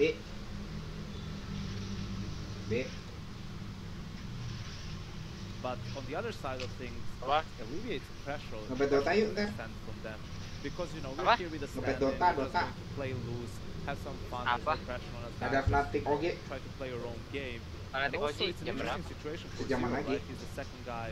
B. B. But on the other side of things, Apa? it alleviates the pressure Ngebet Dota yuk ntar. from them. Because, you know, we're Apa? here with a Ngebet stand-in, Dota, we're just Dota. going to play loose, have some fun, there's Apa? no pressure on us Ada guys, Fnatic just OG. try to play your own game. Fnatic And also OG, it's an jam interesting berapa? situation for Sejaman Zero, lagi. right? He's the second guy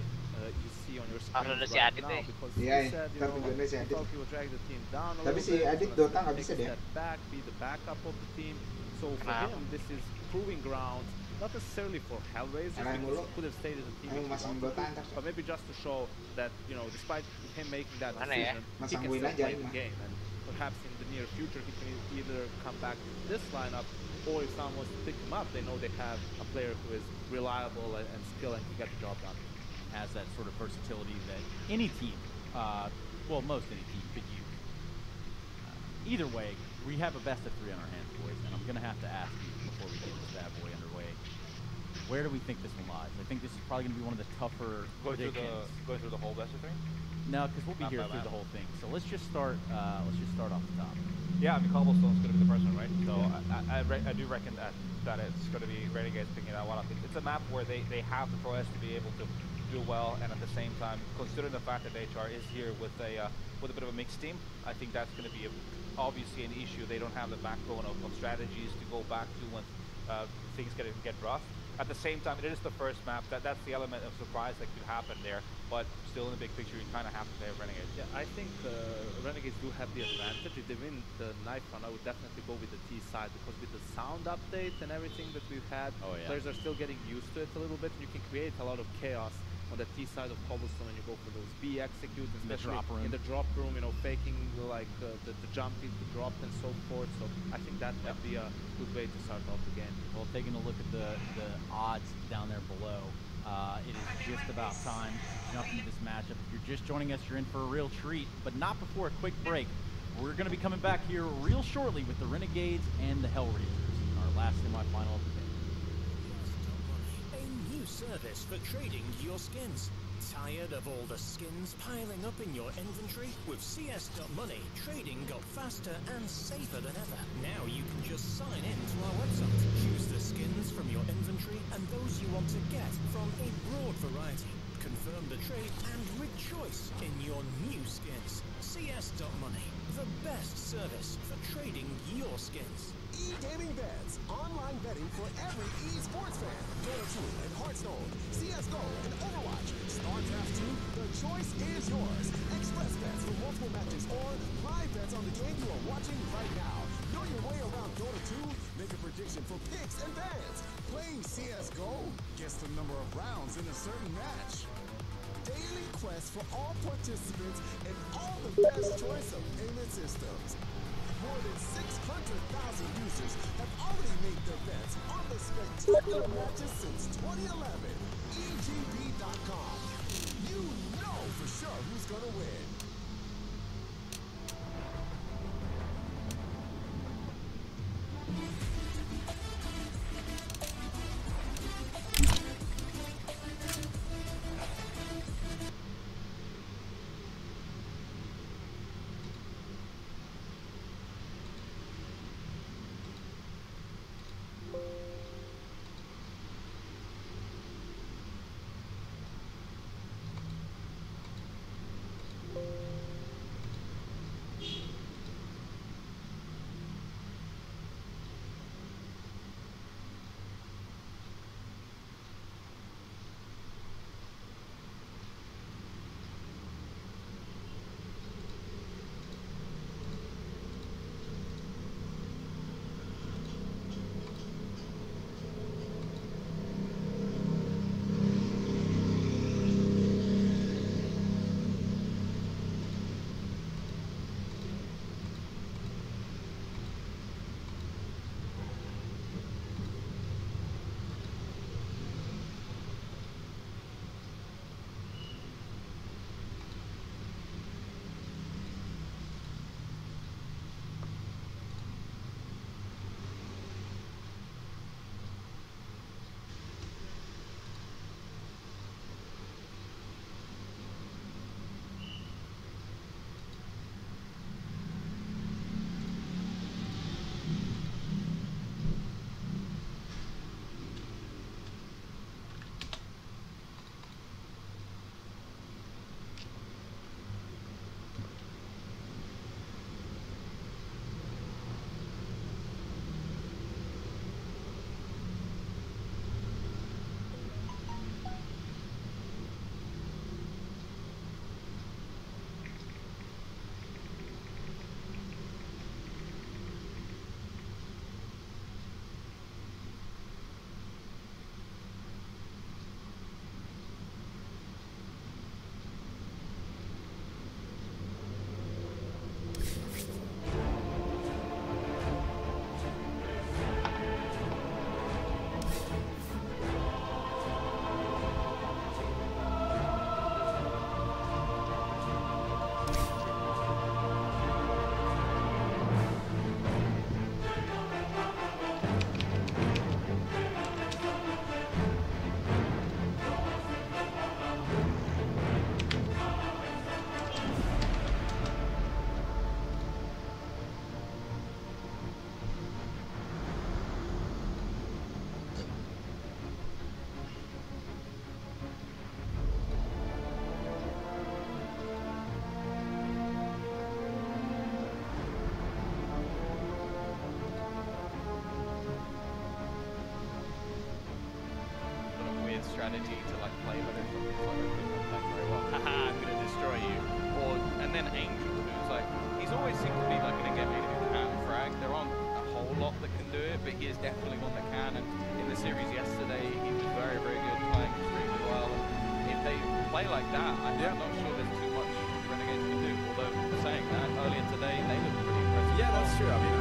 you see on your Harus screens ada si right Adit now, nih. because Iya, he said, you ntar know, tujuannya si he Adit. thought he would drag the team down a Tapi little si bit, Adit he's gonna Dota nggak bisa take a dia. step back, be the backup of the team. So for Kenapa? him, this is proving grounds, not necessarily for Hellraisers, Karena because mulu. he could have stayed as a team Ayo if he masang wanted Dota to, ntar. but maybe just to show that, you know, despite him making that Mana ya? decision, he Masang can win still aja play ini the mah. game, and perhaps in the near future he can either come back to this lineup, or if someone wants to pick him up, they know they have a player who is reliable and skilled and can get the job done. Has that sort of versatility that any team, well, most any team could use. Either way, we have a best of 3 on our hands, boys, and I'm going to have to ask you before we get this bad boy underway, where do we think this one lies? I think this is probably going to be one of the tougher predictions. Go through the whole best of 3? No, because we'll be Not here by through map. the whole thing. So let's just start off the top. Yeah, I mean Cobblestone's going to be the first one, right? So I do reckon that it's going to be Renegades picking that one up. It's a map where they have the prowess to be able to do well, and at the same time, considering the fact that HR is here with a bit of a mixed team, I think that's going to be obviously an issue. They don't have the backbone of strategies to go back to when things get rough. At the same time, it is the first map. That's the element of surprise that could happen there. But still, in the big picture, you kind of have to play Renegades. Yeah, I think Renegades do have the advantage. If they win the knife round, I would definitely go with the T side, because with the sound update and everything that we've had, players are still getting used to it a little bit, and you can create a lot of chaos on the T side of Cobblestone when you go for those B executes, especially in the drop room, you know, faking like the jump into drop and so forth. So I think that might be a good way to start off the game. Well, taking a look at the odds down there below, it is just about time to jump into this matchup. If you're just joining us, you're in for a real treat, but not before a quick break. We're going to be coming back here real shortly with the Renegades and the Hellraisers in our last semifinal of the day. A new service for trading your skins. Tired of all the skins piling up in your inventory? With CS.Money, trading got faster and safer than ever. Now you can just sign in to our website, choose the skins from your inventory and those you want to get from a broad variety. Confirm the trade and rejoice in your new skins. CS.Money, the best service for trading your skins. E-Gaming Bets, online betting for every esports fan. Dota 2 and Hearthstone, CSGO and Overwatch, StarCraft 2, the choice is yours. Express bets for multiple matches or live bets on the game you are watching right now. Know your way around Dota 2, make a prediction for picks and bans. Playing CSGO, guess the number of rounds in a certain match. Daily quest for all participants and all the best choice of payment systems. More than 600,000 users have already made their bets on the spectacular matches since 2011. EGB.com. You know for sure who's gonna win. strategy to like play, but it's not playing very well. Haha, I'm gonna destroy you. And then Angel, who's like, he's always seemed to be like an enemy who can frag. There aren't a whole lot that can do it, but he is definitely one that can. And in the series yesterday, he was very, very good, playing extremely well. And if they play like that, I'm not sure there's too much Renegades can do. Although saying that, earlier today, they looked pretty impressive. Yeah, that's true. I mean,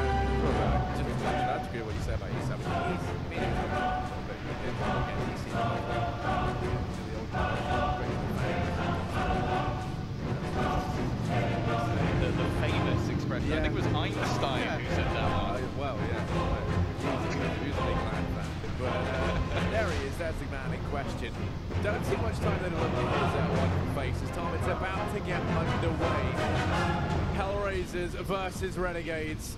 just to touch on that degree what you said about Issa, he's made it a little bit against EC. The famous expression. I think it was Einstein who said that one. Well, yeah. He was a big man fan. But there he is. That's the man in question. Don't see much time to look at his wonderful faces. Tom, it's about to get underway. Hellraisers versus Renegades.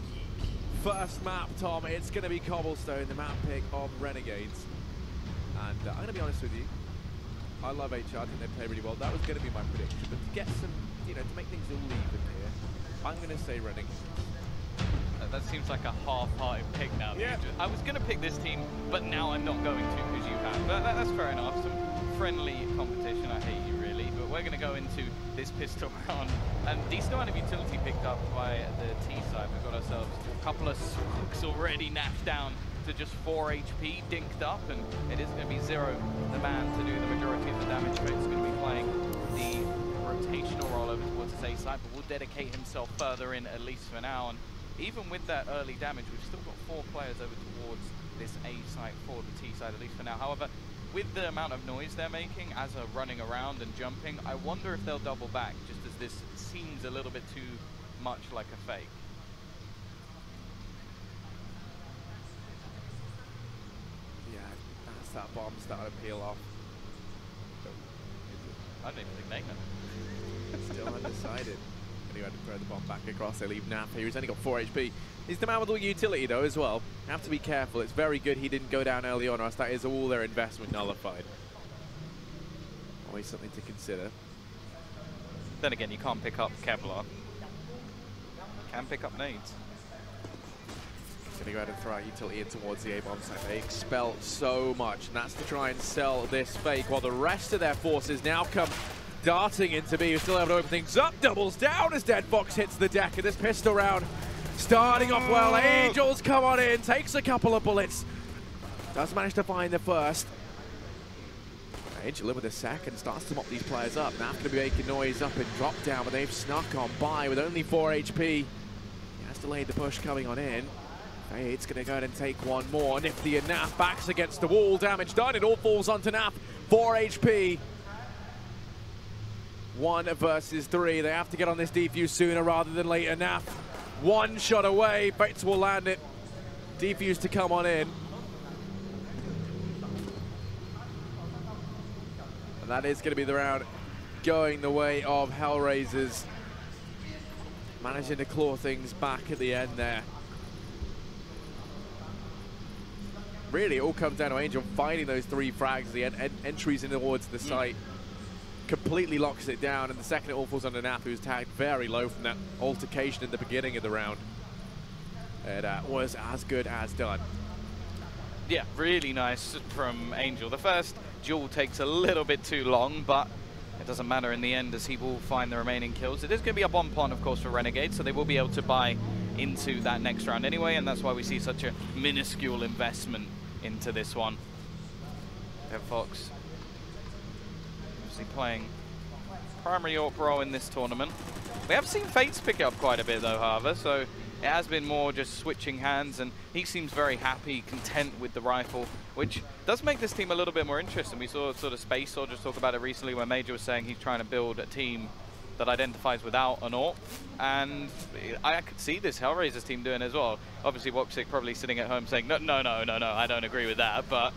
First map, Tom. It's going to be Cobblestone, the map pick of Renegades. And I'm going to be honest with you. I love HR. I think they play really well. That was going to be my prediction. But to get some, you know, to make things all even here, I'm going to say Renegades. That seems like a half-hearted pick now. Yeah. I was going to pick this team, but now I'm not going to because you have. But that's fair enough. Some friendly competition. I hate you, really. But we're going to go into this pistol round. And decent amount of utility picked up by the T side. We've got ourselves a couple of Swags already knocked down to just 4 HP, dinked up. And it is going to be Zero, the man, to do the majority of the damage. But it's going to be playing the rotational roll over towards his A side, but will dedicate himself further in, at least for now. And even with that early damage, we've still got 4 players over towards this A side for the T side, at least for now. However, with the amount of noise they're making as they're running around and jumping, I wonder if they'll double back, just as this seems a little bit too much like a fake. Yeah, that's that bomb starting to peel off. I don't even think they know. Still undecided. And he had to throw the bomb back across. They leave Nap here. He's only got 4 HP. He's the man with all utility, though, as well. Have to be careful. It's very good he didn't go down early on, or else that is all their investment nullified. Always something to consider. Then again, you can't pick up Kevlar. Can pick up nades. Gonna go ahead and throw out utility in towards the A-bomb site. They expel so much, and that's to try and sell this fake, while the rest of their forces now come darting into B. Who's still able to open things up. Doubles down as Dead Fox hits the deck of this pistol round. Starting off well. Angels come on in, takes a couple of bullets. Does manage to find the first. Angel in with the second, starts to mop these players up. Now going to be making noise up and drop down, but they've snuck on by with only 4 HP. He has delayed the push coming on in. Fade's going to go ahead and take one more. Nifty and Naf backs against the wall. Damage done. It all falls onto Naf. 4 HP. 1 versus 3. They have to get on this defuse sooner rather than later. Naf, 1 shot away. Bates will land it. Defuse to come on in. And that is going to be the round going the way of Hellraisers. Managing to claw things back at the end there. Really, it all comes down to Angel finding those 3 frags, the entries in towards the site. Completely locks it down, and the second it all falls under Nap, who's tagged very low from that altercation in the beginning of the round. It was as good as done. Yeah, really nice from Angel. The first duel takes a little bit too long, but it doesn't matter in the end as he will find the remaining kills. It is going to be a bomb plant, of course, for Renegade, so they will be able to buy into that next round anyway, and that's why we see such a minuscule investment into this one. Dead Fox obviously playing primary AWP role in this tournament. We have seen Fates pick it up quite a bit though, however, so it has been more just switching hands, and he seems very happy, content with the rifle, which does make this team a little bit more interesting. We saw sort of Space Soldiers talk about it recently where Major was saying he's trying to build a team that identifies without an AWP, and I could see this Hellraisers team doing as well. Obviously Woxic probably sitting at home saying, no, I don't agree with that, but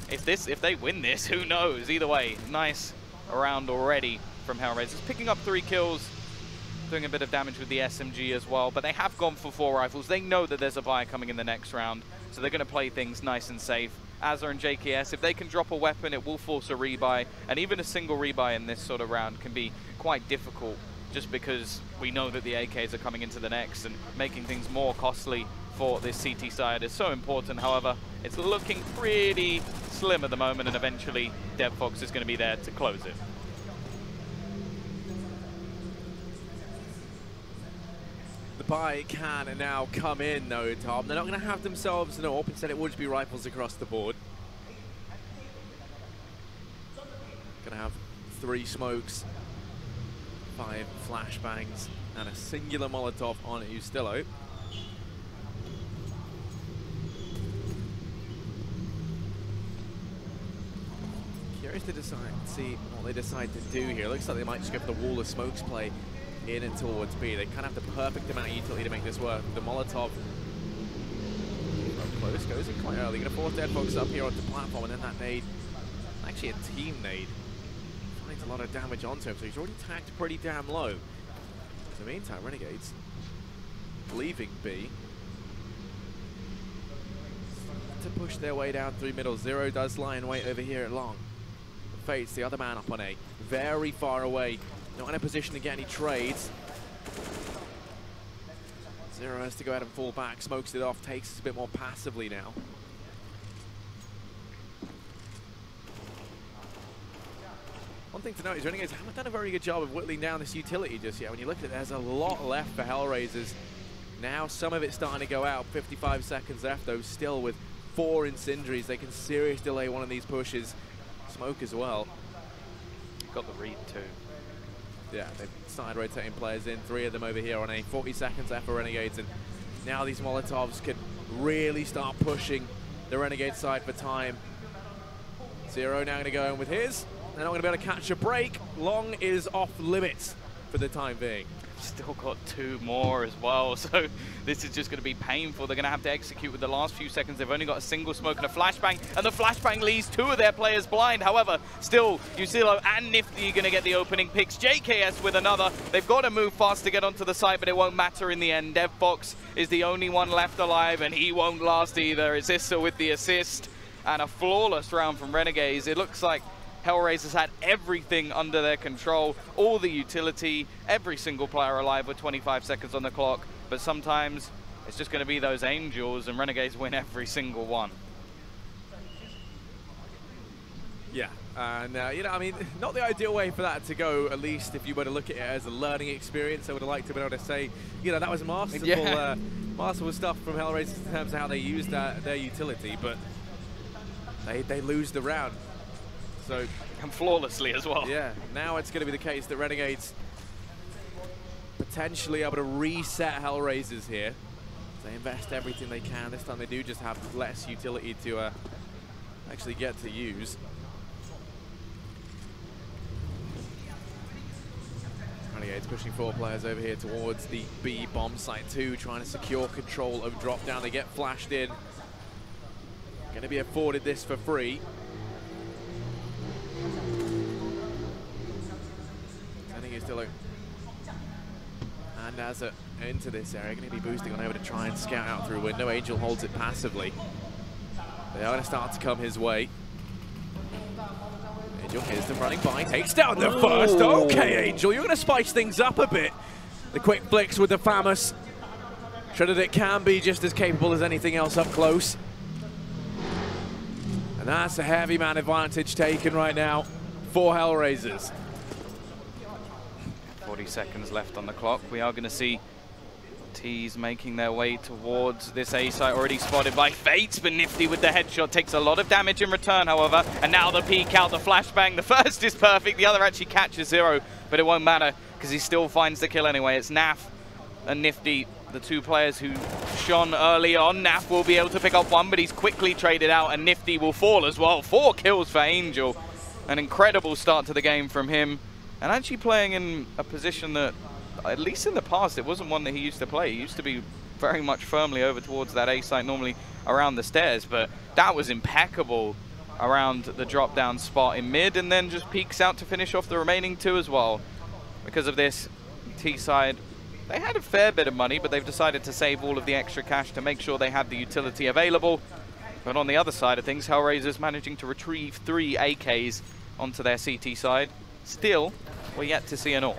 if they win this, who knows? Either way, nice round already from Hellraisers, picking up 3 kills, doing a bit of damage with the SMG as well, but they have gone for 4 rifles. They know that there's a buy coming in the next round, so they're going to play things nice and safe. Azza and JKS, if they can drop a weapon, it will force a rebuy, and even a single rebuy in this sort of round can be quite difficult, just because we know that the AKs are coming into the next and making things more costly for this CT side is so important. However, it's looking pretty slim at the moment, and eventually goutbatcah is going to be there to close it. The buy can now come in though, Tom. They're not going to have themselves an AWP, instead it will just be rifles across the board. Going to have 3 smokes, 5 flashbangs, and a singular Molotov on Ustillo. Curious to see what they decide to do here. Looks like they might just go for the wall of smokes play in and towards B. They kind of have the perfect amount of utility to make this work. The Molotov close goes in quite early. Going to force goutbatcah up here onto the platform, and then that nade, actually a team nade, finds a lot of damage onto him. So he's already tagged pretty damn low. In the meantime, Renegades leaving B to push their way down through middle. Zero does lie in wait over here at long. Fates, the other man up on A, very far away, not in a position to get any trades. Zero has to go ahead and fall back, smokes it off, takes it a bit more passively now. One thing to note is Renegades haven't done a very good job of whittling down this utility just yet. When you look at it, there's a lot left for Hellraisers. Now some of it's starting to go out, 55 seconds left though, still with 4 incendiaries. They can seriously delay one of these pushes. Smoke as well. Got the read too. Yeah, they've started rotating players in, 3 of them over here on A. 40 seconds left for Renegades, and now these Molotovs can really start pushing the Renegade side for time. Zero now going to go in with his. They're not going to be able to catch a break. Long is off limits for the time being. Still got 2 more as well, so this is just going to be painful. They're going to have to execute with the last few seconds. They've only got a single smoke and a flashbang, and the flashbang leaves 2 of their players blind. However, still, Ustillo and Nifty are going to get the opening picks. JKS with another. They've got to move fast to get onto the site, but it won't matter in the end. goutbatcah is the only one left alive, and he won't last either. It's Issa with the assist, and a flawless round from Renegades. It looks like Hellraisers had everything under their control, all the utility, every single player alive with 25 seconds on the clock, but sometimes it's just going to be those Angels, and Renegades win every single one. Yeah, and you know, I mean, not the ideal way for that to go, at least if you were to look at it as a learning experience. I would have liked to be able to say, you know, that was masterful, yeah. Masterful stuff from Hellraisers in terms of how they used their utility, but they lose the round. So, and flawlessly as well. Yeah, now it's going to be the case that Renegades potentially able to reset Hellraisers here. They invest everything they can. This time they do just have less utility to actually get to use. Renegades pushing 4 players over here towards the B bomb site 2, trying to secure control of drop down. They get flashed in. Going to be afforded this for free. Ustillo and Azza into this area, going to be boosting on over to try and scout out through window. Angel holds it passively. They are going to start to come his way. Angel hears them running by, takes down the first. Okay, Angel, you're going to spice things up a bit. The quick flicks with the FAMAS. Sure that it can be just as capable as anything else up close. And that's a heavy man advantage taken right now for Hellraisers. 40 seconds left on the clock. We are going to see T's making their way towards this A site, already spotted by Fates, but Nifty with the headshot takes a lot of damage in return, however. And now the peek out, the flashbang. The first is perfect, the other actually catches Zero, but it won't matter because he still finds the kill anyway. It's Naf and Nifty, the 2 players who shone early on. Naf will be able to pick up 1, but he's quickly traded out, and Nifty will fall as well. 4 kills for Angel. An incredible start to the game from him. And actually playing in a position that, at least in the past, it wasn't one that he used to play. He used to be very much firmly over towards that A site, normally around the stairs. But that was impeccable around the drop-down spot in mid, and then just peeks out to finish off the remaining 2 as well. Because of this, T side, they had a fair bit of money, but they've decided to save all of the extra cash to make sure they have the utility available. But on the other side of things, Hellraisers managing to retrieve 3 AKs onto their CT side. Still, we're yet to see an AWP.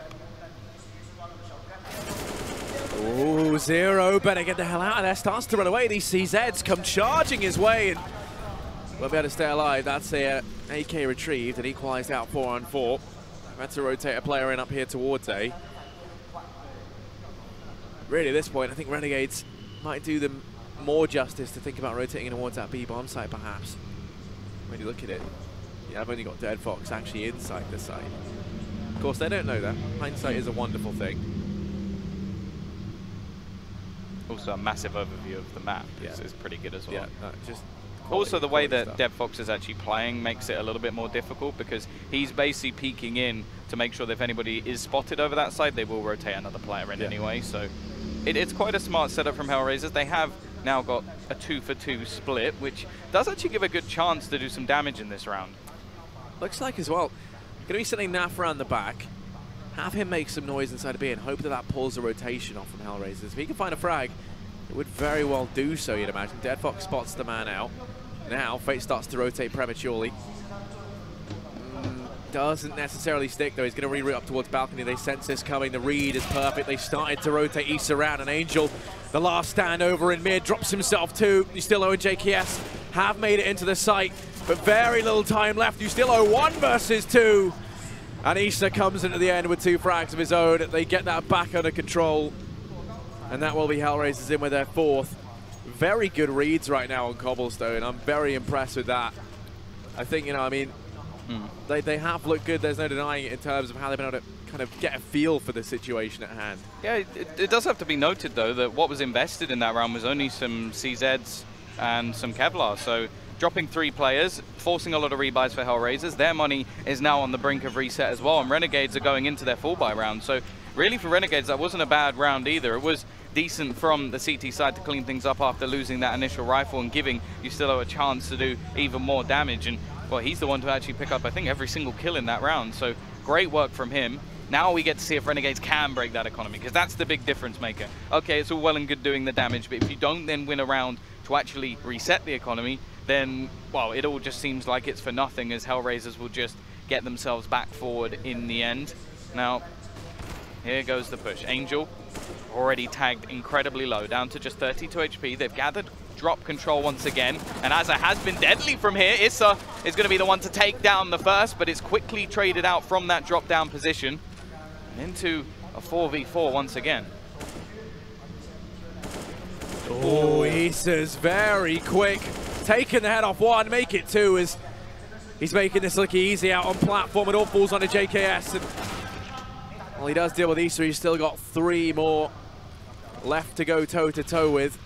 Ooh, Zero better get the hell out of there. Starts to run away. These CZs come charging his way and won't be able to stay alive. That's a AK retrieved and equalized out 4-on-4. Had to rotate a player in up here towards A. Really, at this point, I think Renegades might do them more justice to think about rotating towards that B bomb site, perhaps. When you look at it, yeah, I've only got Dead Fox actually inside the site. Of course, they don't know that. Hindsight is a wonderful thing. Also, a massive overview of the map is pretty good as well. Yeah, just also, the way that stuff. Dead Fox is actually playing makes it a little bit more difficult because he's basically peeking in to make sure that if anybody is spotted over that side, they will rotate another player in anyway. So it's quite a smart setup from Hellraisers. They have now got a 2-for-2 split, which does actually give a good chance to do some damage in this round. Looks like as well, going to be sending Naf around the back, have him make some noise inside of B and hope that that pulls the rotation off from Hellraisers. If he can find a frag, it would very well do so, you'd imagine. Dead Fox spots the man out. Now, Fate starts to rotate prematurely. Doesn't necessarily stick, though. He's going to reroute up towards balcony. They sense this coming. The read is perfect. They started to rotate East around, and Angel, the last stand over in mid, drops himself too. Ustilo and JKS have made it into the site, but very little time left. Ustilo 1 versus 2. And Issa comes into the end with 2 frags of his own. They get that back under control. And that will be Hellraisers in with their 4th. Very good reads right now on Cobblestone. I'm very impressed with that. I think, you know, I mean, they have looked good. There's no denying it in terms of how they've been able to kind of get a feel for the situation at hand. Yeah, it does have to be noted, though, that what was invested in that round was only some CZs and some Kevlar. So dropping 3 players, forcing a lot of rebuys for Hellraisers. Their money is now on the brink of reset as well, and Renegades are going into their full buy round. So really for Renegades, that wasn't a bad round either. It was decent from the CT side to clean things up after losing that initial rifle and giving Ustilo a chance to do even more damage. And, well, he's the one to actually pick up, I think, every single kill in that round. So great work from him. Now we get to see if Renegades can break that economy, because that's the big difference maker. Okay, it's all well and good doing the damage, but if you don't then win a round to actually reset the economy, then, well, it all just seems like it's for nothing, as Hellraisers will just get themselves back forward in the end. Now, here goes the push. Angel already tagged incredibly low, down to just 32 HP. They've gathered drop control once again, and as it has been deadly from here, Issa is going to be the one to take down the first, but it's quickly traded out from that drop down position into a 4v4 once again. Oh, Issa's very quick, taking the head off 1, make it 2 as he's making this look easy out on platform. It all falls onto JKS, and well, he does deal with Issa. He's still got 3 more left to go toe-to-toe with.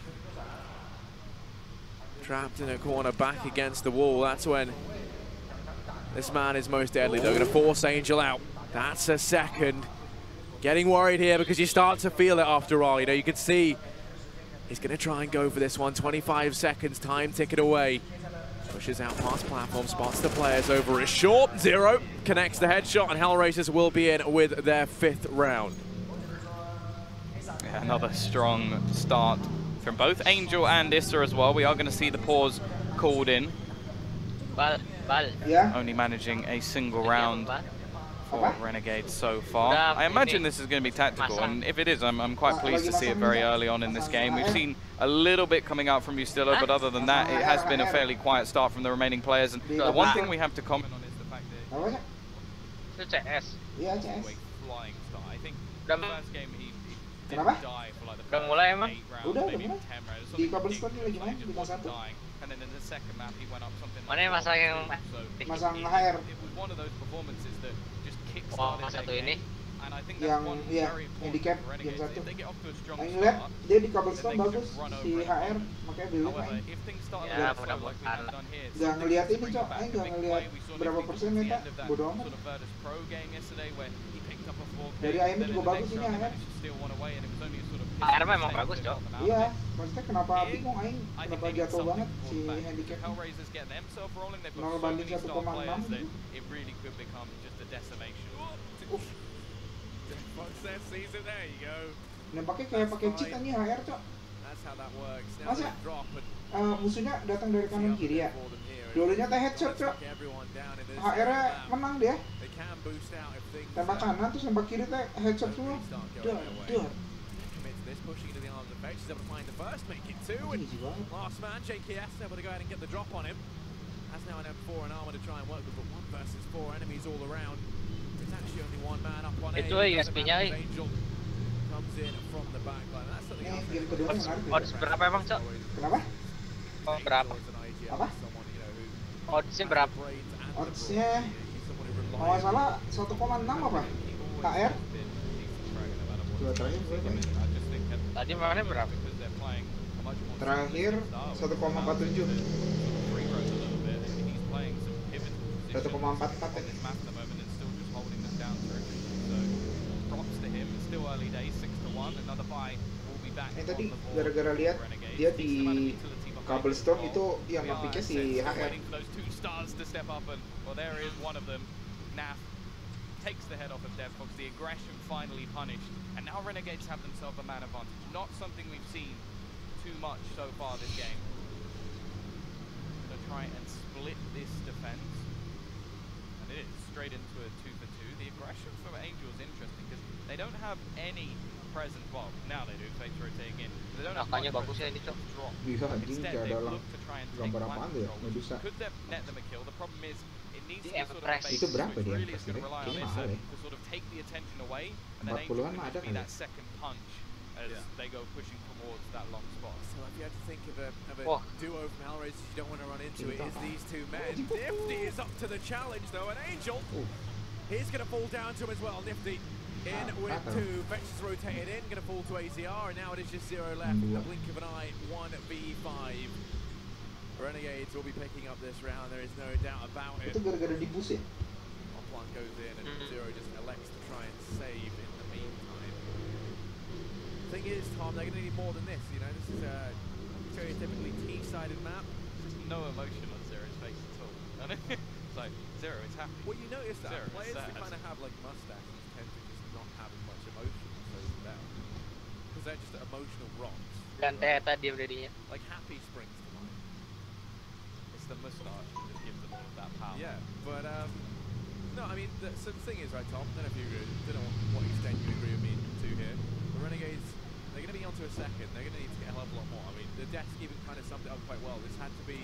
Trapped in a corner, back against the wall. That's when this man is most deadly. They're going to force Angel out. That's a second. Getting worried here because you start to feel it after all. You know, you can see he's going to try and go for this one. 25 seconds, time ticking away. Pushes out past platform, spots the players over his short. Zero connects the headshot, and Hellraisers will be in with their 5th round. Yeah, another strong start from both Angel and Issa as well. We are going to see the pause called in. Only managing a single round for Renegades so far. I imagine this is going to be tactical, and if it is, I'm quite pleased to see it very early on in this game. We've seen a little bit coming out from Ustilo, but other than that, it has been a fairly quiet start from the remaining players. And the one thing we have to comment on is the fact that flying start. I think the first game he didn't die for like the first 8 rounds, maybe 10 rounds. Di cobblestone lagi main bintang 1. And then in the second map he went up something Mana yang masang yang masang HR? It was one of those performances that just kick-started their game. And I think that's Yang one iya, very handicap important for yang Renegades. 1. If they get off to a strong Yang lihat start, dia di cobblestone bagus si HR, makanya beli however, main. if things start a little slow like we have done here, Gak ngeliat ini cok, gak ngeliat berapa persen meta, bodo amat. sort of Virtus Pro game yesterday where he picked up a 4K, Dari ayamnya juga bagus ini HR. still one away, and it was only a sort of HR memang bagus cok. Iya, maksudnya kenapa bingung aing, kenapa jatuh banget si handicap. Hellraisers get themselves rolling. They've 0 got so banding many star 1,6 players that gitu. it really could become just a decimation. There you go. Nembaknya kayak pakai cheat aja HR cok. That's how that works. Now Masa they drop and musuhnya datang dari kanan kiri ya. Dulunya teh headshot cok. everyone down in this. HR-nya menang dia. They can boost out if things Tembak kanan terus tembak kiri teh headshot semua. Duh. commit to this, pushing into the arms of Fetch. He's able to find the first, make it 2, and last man, JKS, able to go ahead and get the drop on him. Has now an M4 and armor to try and work with, but 1 versus 4 enemies all around. There's actually only 1 man up on A. Angel comes in from the back line. That's something else. Odds berapa emang, Cok? Kenapa? Oh, berapa? Apa? Oddsnya berapa? Oddsnya kalau nggak salah 1,6 apa? KR? Dua terakhir berapa ya? Tadi makannya berapa? Terakhir 1,47. 1,44 ya. Tadi gara-gara lihat dia di cobblestone itu yang nge-picknya si HR. Takes the head off of DevFox, the aggression finally punished, and now Renegades have themselves a man advantage. Not something we've seen too much so far this game. Gonna try and split this defense, and it is straight into a 2-for-2. The aggression from Angel is interesting because they don't have any presence. Well, now they do. Fate's rotating in. They don't have much presence to drop. Instead, they look to try and take one control. Could they net them a kill? The problem is it needs to sort of base, itu berapa dia really is going to rely on it to sort of take the attention away, and then Angel can just be that second punch as they go pushing towards that long spot. So if you had to think of a duo from Hellraisers you don't want to run into, it is these 2 men. Nifty is up to the challenge though, and Angel, he's going to fall down to him as well. Nifty in with 2, Vetch is rotated in, going to fall to AZR, and now it is just 0 left. In the blink of an eye, 1v5. Renegades will be picking up this round, there is no doubt about it. Itu gara-gara di boost ya? Oplan goes in and Zero just elects to try and save in the meantime. Thing is, Tom, they're going to need more than this, you know, this is a stereotypically T-sided map. Just no emotion on Zero's face at all. It's like, Zero is happy. Well, you notice that Zero players that kind of have like mustaches tend to just not have as much emotion as those without. Because they're just emotional rocks. Dan Teta dia berdirinya. Like Happy springs to mind. It's the moustache that just gives them all of that power. Yeah, but no, I mean, so the thing is, right, Tom, I don't know if you agree, don't know what extent you agree with me to here. The Renegades, they're going to be onto a second, they're going to need to get a hell of a lot more. I mean, the desk even kind of summed it up quite well. This had to be,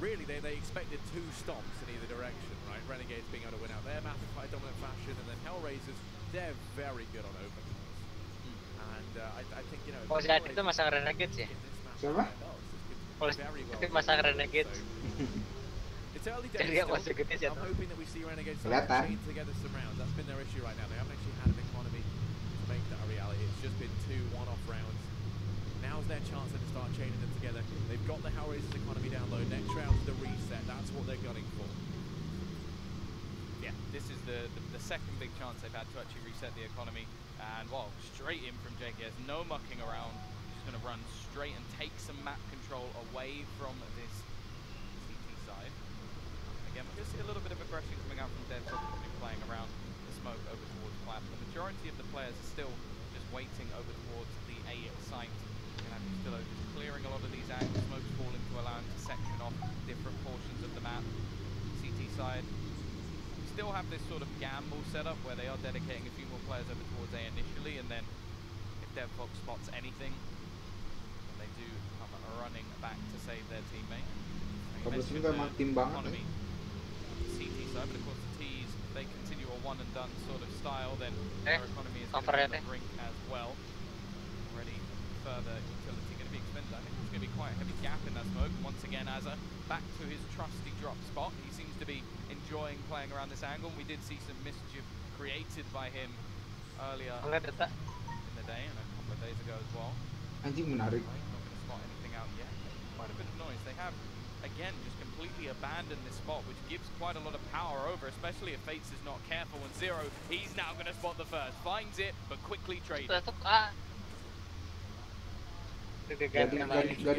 really, they expected 2 stops in either direction, right? Renegades being able to win out their map in quite a dominant fashion, and then Hellraisers, they're very good on overcalls. And I think, you know... Oh, si Adit itu masang Renegades ya? Siapa? Oh, Adit masang Renegades. It's early days still. I'm hoping that we see Renegades chain together some rounds. That's been their issue right now. They haven't actually had an economy to make that a reality. It's just been 2 one-off rounds. Now's their chance to start chaining them together. They've got the Hellraisers economy down low. Next round's the reset. That's what they're gunning for. Yeah, this is the second big chance they've had to actually reset the economy. And, well, straight in from JKS. No mucking around. Just going to run straight and take some map control away from this CT side. Again, we're going to see a little bit of aggression coming out from DevFox, who's been playing around the smoke over towards Plat. The majority of the players are still just waiting over towards the A site. And still just clearing a lot of these angles. Smokes falling to allow them to section off different portions of the map. CT side, we still have this sort of gamble setup where they are dedicating a few more players over towards A initially, and then if DevFox spots anything, they do come running back to save their teammate. Cobblestone memang tim banget ya. CT side, but of course the T's, they continue a one and done sort of style, then their economy is going to be on the brink as well. Already further utility going to be expended. I think there's going to be quite a heavy gap in that smoke. Once again, Azza back to his trusty drop spot. He seems to be enjoying playing around this angle. We did see some mischief created by him earlier in the day and a couple of days ago as well. Anjing menarik. Not going to spot anything out yet. Quite a bit of noise. They have, again, just completely abandoned this spot, which gives quite a lot of power over, especially if Fates is not careful. And Zero, he's now going to spot the first. Finds it, but quickly trades. Gak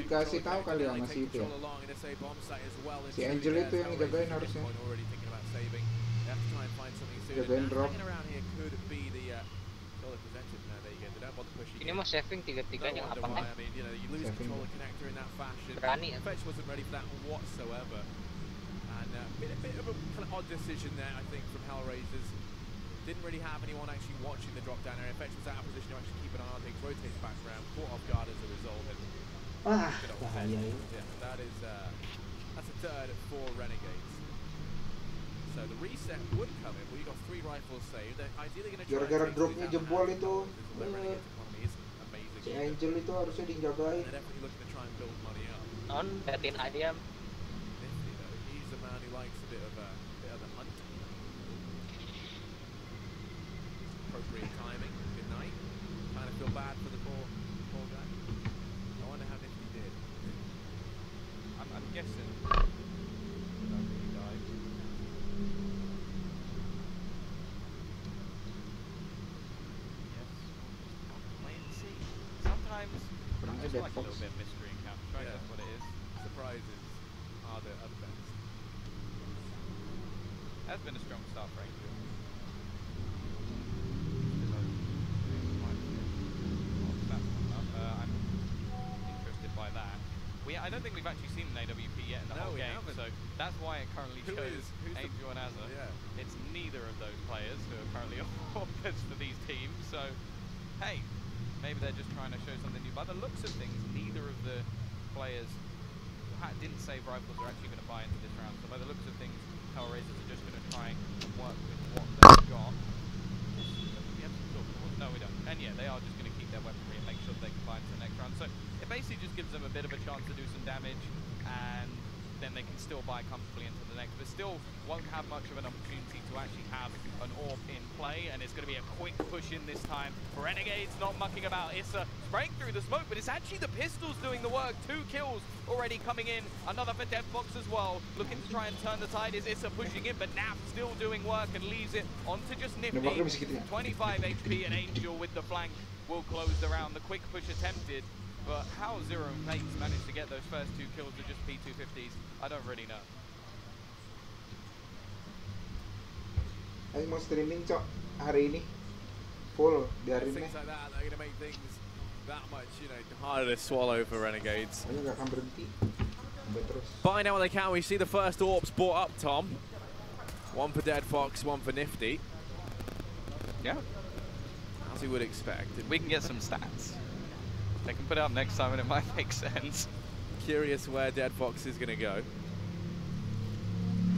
dikasih tahu kali sama si itu ya. Si Angel itu yang jagain harusnya. Jagain drop. Ini mau saving 3-3-nya apa kan? Berani ya? And a bit of a kind of odd decision there, I think, from Hellraisers. Didn't really have anyone actually watching the drop down area. Fetch was out of position to actually keep an eye on things, rotates back around, caught off guard as a result. And bahaya ini. yeah, that's a third for Renegades. So the reset would come in. Well, you got 3 rifles saved. They're ideally going to try Gara-gara dropnya jebol itu. Si amazing. Angel itu harusnya dijagain. They're definitely looking to try and build money up. Non datin ayam. Nifty though, he's a man who likes a bit of a hunt. Appropriate timing. Good night. Kind of feel bad for the poor guy. I wonder how Nifty did. I'm guessing. Menangnya Just Dead like a Fox. little bit of mystery in Counter-Strike, Yeah. that's what it is. Surprises are the best. Has been a strong start for Angel. I'm interested by that. I don't think we've actually seen an AWP yet in the whole game, so that's why it currently shows Angel and Azza. Yeah. It's neither of those players who are currently offers for these teams, so hey, maybe they're just trying to show something new. By the looks of things, neither of the players didn't save rifles are actually going to buy into this round. So by the looks of things, Hellraisers are just going to try and work with what they've got. We have some sort of, no, we don't. And yeah, they are just going to keep their weaponry and make sure that they can buy into the next round. So it basically just gives them a bit of a chance to do some damage, and then they can still buy comfortably into the next, but still won't have much of an opportunity to actually have an AWP in play, and it's going to be a quick push in this time for Renegades, not mucking about. Issa spraying through the smoke, but it's actually the pistols doing the work. 2 kills already coming in, another for Deadfox as well, looking to try and turn the tide. Is Issa pushing in, but Naf still doing work and leaves it onto just Nifty. 25 HP, and Angel with the flank will close the round. The quick push attempted, but how Zero and Fates managed to get those first 2 kills with just P250s, I don't really know. Ayo mau streaming cok hari ini full di hari ini. Things like that are going to make things that much, harder to swallow for Renegades. Ayo nggak akan berhenti. Sampai terus. Buying out what they can. We see the first AWPs bought up, Tom. 1 for Deadfox, 1 for Nifty. Yeah. As you would expect. We can get some stats. They can put it up next time and it might make sense. Curious where Deadfox is going to go.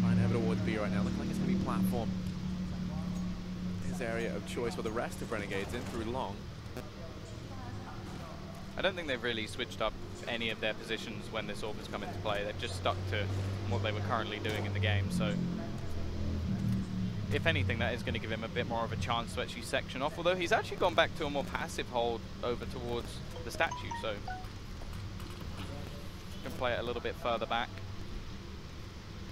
Fine Inevitable would be right now. Looks like it's going to be platform. His area of choice for the rest of Renegades in through long. I don't think they've really switched up any of their positions when this AWP has come into play. They've just stuck to what they were currently doing in the game. So if anything, that is going to give him a bit more of a chance to actually section off, although he's actually gone back to a more passive hold over towards the statue, so can play it a little bit further back,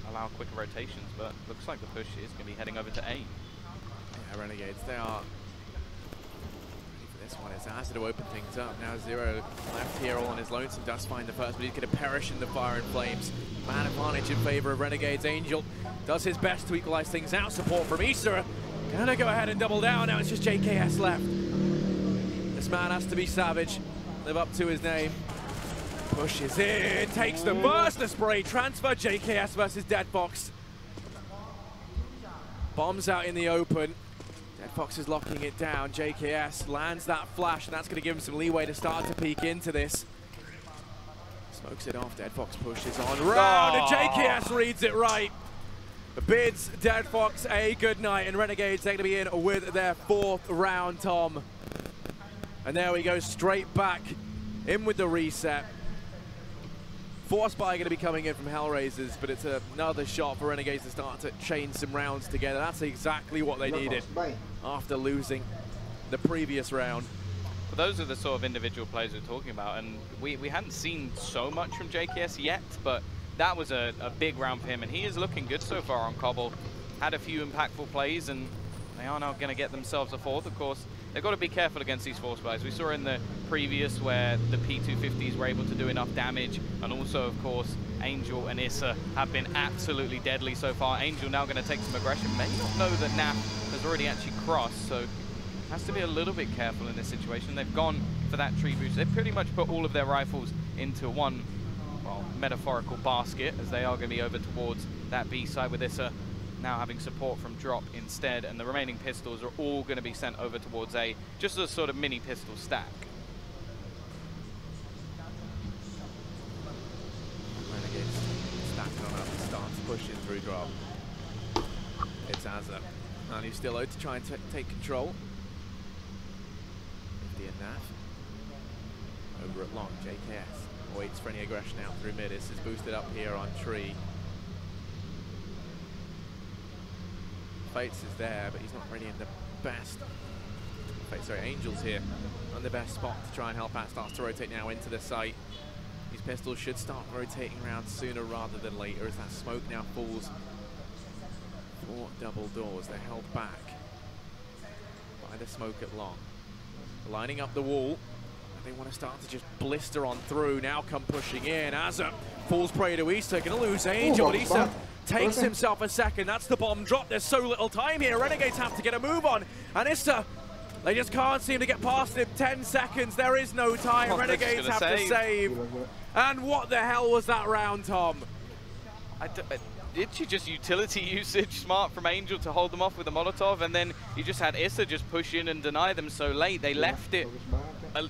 allow quicker rotations, but looks like the push is going to be heading over to A. Yeah, Renegades, they are ready for this one. It's Azza to open things up. Now Zero left here all on his lonesome, does find the first, but he's going to perish in the fire and flames. Man advantage in favor of Renegades. Angel does his best to equalize things out. Support from Issa. Gonna go ahead and double down. Now it's just JKS left. This man has to be savage. Live up to his name. Pushes in. Takes the burst. The spray. Transfer JKS versus Deadfox. Bombs out in the open. Deadfox is locking it down. JKS lands that flash, and that's going to give him some leeway to start to peek into this. Smokes it off. Deadfox pushes on round, and JKS reads it right. Bids Deadfox a good night, and Renegades are going to be in with their 4th round, Tom. And there we go, straight back in with the reset. Force Buy going to be coming in from Hellraisers, but it's another shot for Renegades to start to chain some rounds together. That's exactly what they needed after losing the previous round. But those are the sort of individual plays we're talking about, and we hadn't seen so much from JKS yet, but that was a big round for him, and he is looking good so far on Cobble. Had a few impactful plays, and they are now going to get themselves a 4th. Of course, they've got to be careful against these Force Buys. We saw in the previous where the P250s were able to do enough damage, and also, of course, Angel and Issa have been absolutely deadly so far. Angel now going to take some aggression. May not know that Naf has already actually crossed, so has to be a little bit careful in this situation. They've gone for that tree boost. They've pretty much put all of their rifles into one, well, metaphorical basket, as they are going to be over towards that B side with Issa now having support from Drop instead, and the remaining pistols are all going to be sent over towards A, just as a sort of mini pistol stack. Renegades stacking on up, starts pushing through Drop. It's Azza, and he's still out to try and take control. 50 and Naf. Over at long, JKS waits for any aggression out through mid. This is boosted up here on Tree. Fates is there, but he's not really in the best. Sorry, Angel's here on the best spot to try and help out. Starts to rotate now into the site. These pistols should start rotating around sooner rather than later as that smoke now falls for double doors. They're held back by the smoke at long. Lining up the wall. They want to start to just blister on through. Now come pushing in. Azza falls prey to Issa. Going to lose Angel, but Issa takes himself a second. That's the bomb drop. There's so little time here. Renegades have to get a move on. And Issa, they just can't seem to get past him. 10 seconds. There is no time. Renegades have to save. And what the hell was that round, Tom? Did you just utility usage smart from Angel to hold them off with a Molotov, and then you just had Issa just push in and deny them so late. They left it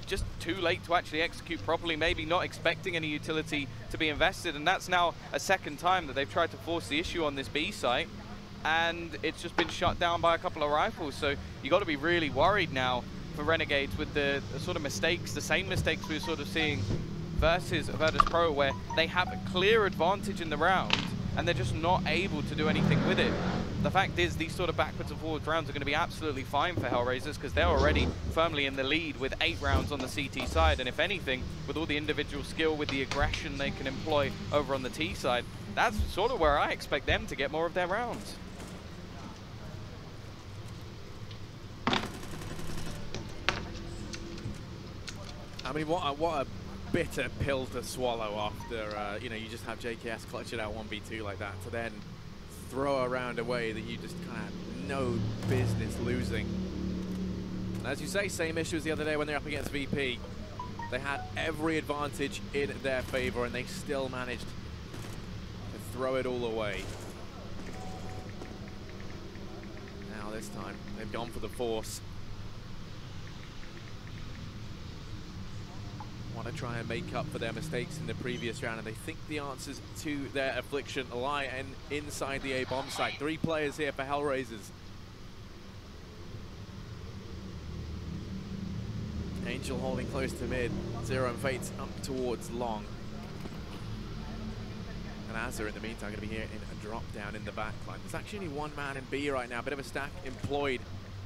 just too late to actually execute properly, maybe not expecting any utility to be invested, and that's now a second time that they've tried to force the issue on this B site, and it's just been shut down by a couple of rifles. So you got to be really worried now for Renegades with the sort of mistakes, the same mistakes we were sort of seeing versus Virtus Pro, where they have a clear advantage in the round and they're just not able to do anything with it. The fact is, these sort of backwards and forwards rounds are going to be absolutely fine for Hellraisers because they're already firmly in the lead with 8 rounds on the CT side. And if anything, with all the individual skill, with the aggression they can employ over on the T side, that's sort of where I expect them to get more of their rounds. I mean, what a bitter pill to swallow after, you know, you just have JKS clutch it out 1v2 like that to then throw a round away that you just kind of no business losing. And as you say, same issue as the other day when they're up against VP. They had every advantage in their favor and they still managed to throw it all away. Now this time, they've gone for the force. Want to try and make up for their mistakes in the previous round, and they think the answers to their affliction lie inside the A bomb site. 3 players here for Hellraisers. Angel holding close to mid. Zero and Fates up towards long. And Azza in the meantime going to be here in a drop down in the backline. There's actually only 1 man in B right now. Bit of a stack employed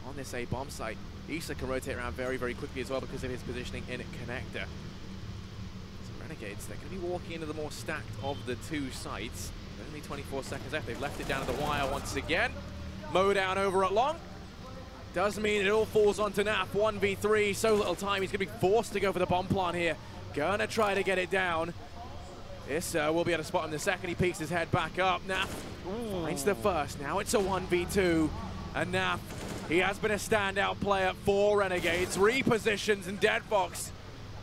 on this A bomb site. Issa can rotate around very, very quickly as well because of his positioning in connector. Renegades, they're going to be walking into the more stacked of the 2 sites. Only 24 seconds left. They've left it down to the wire once again. Mow down over at long. Does mean it all falls onto Naf. 1v3, so little time. He's going to be forced to go for the bomb plant here. Gonna try to get it down. This will be able to spot him the second he peeks his head back up. Naf finds the first. Now it's a 1v2. And Naf, he has been a standout player for Renegades. Repositions, and Dead Fox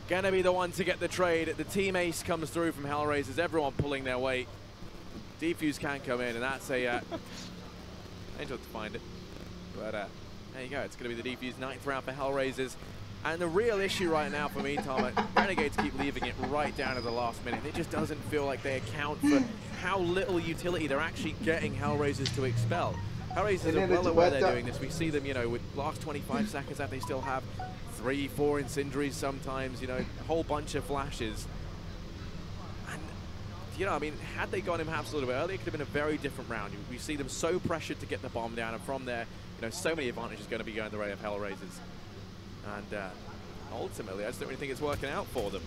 gonna be the one to get the trade. The team ace comes through from Hellraisers, everyone pulling their weight. Defuse can come in, and that's a Angel to find it. But there you go, it's gonna be the Defuse 9th round for Hellraisers. And the real issue right now for me, Tom, Renegades keep leaving it right down to the last minute. It just doesn't feel like they account for how little utility they're actually getting Hellraisers to expel. Hellraisers are well aware they're doing this. We see them, you know, with last 25 seconds that they still have 3, 4 incendiaries sometimes, you know, a whole bunch of flashes. And, you know, I mean, had they gone him half a little bit earlier, it could have been a very different round. We see them so pressured to get the bomb down, and from there, you know, so many advantages going to be going the way of Hellraisers. And ultimately, I just don't really think it's working out for them.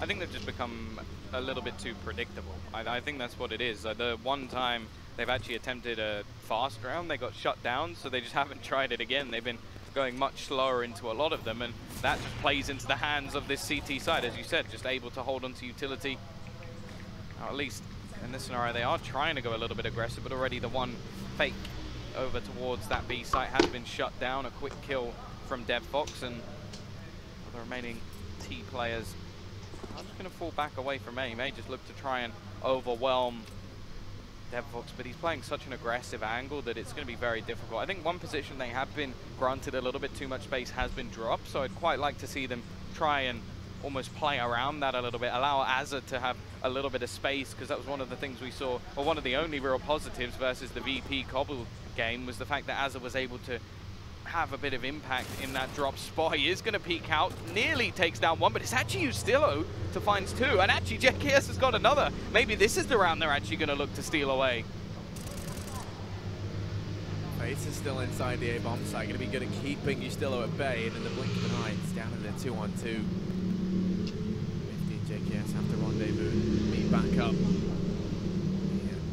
I think they've just become a little bit too predictable. I think that's what it is. The one time they've actually attempted a fast round, they got shut down, so they just haven't tried it again. They've been going much slower into a lot of them, and that just plays into the hands of this CT side, as you said, just able to hold on to utility. Or at least in this scenario, they are trying to go a little bit aggressive, but already the one fake over towards that B site has been shut down. A quick kill from Dead Fox, and the remaining T players are just going to fall back away from A. May just look to try and overwhelm Devfox, but he's playing such an aggressive angle that it's going to be very difficult. I think one position they have been granted a little bit too much space has been dropped, so I'd quite like to see them try and almost play around that a little bit, allow Azza to have a little bit of space, because that was one of the things we saw, or one of the only real positives versus the VP Cobble game, was the fact that Azza was able to have a bit of impact in that drop spot. He is going to peek out, nearly takes down one, but it's actually Ustillo to finds two, and actually JKS has got another. Maybe this is the round they're actually going to look to steal away. Face is still inside the A-bomb site, going to be good at keeping Ustillo at bay, and in the blink of an eye, it's down to the 2-on-2. Nifty and JKS have to rendezvous, meet back up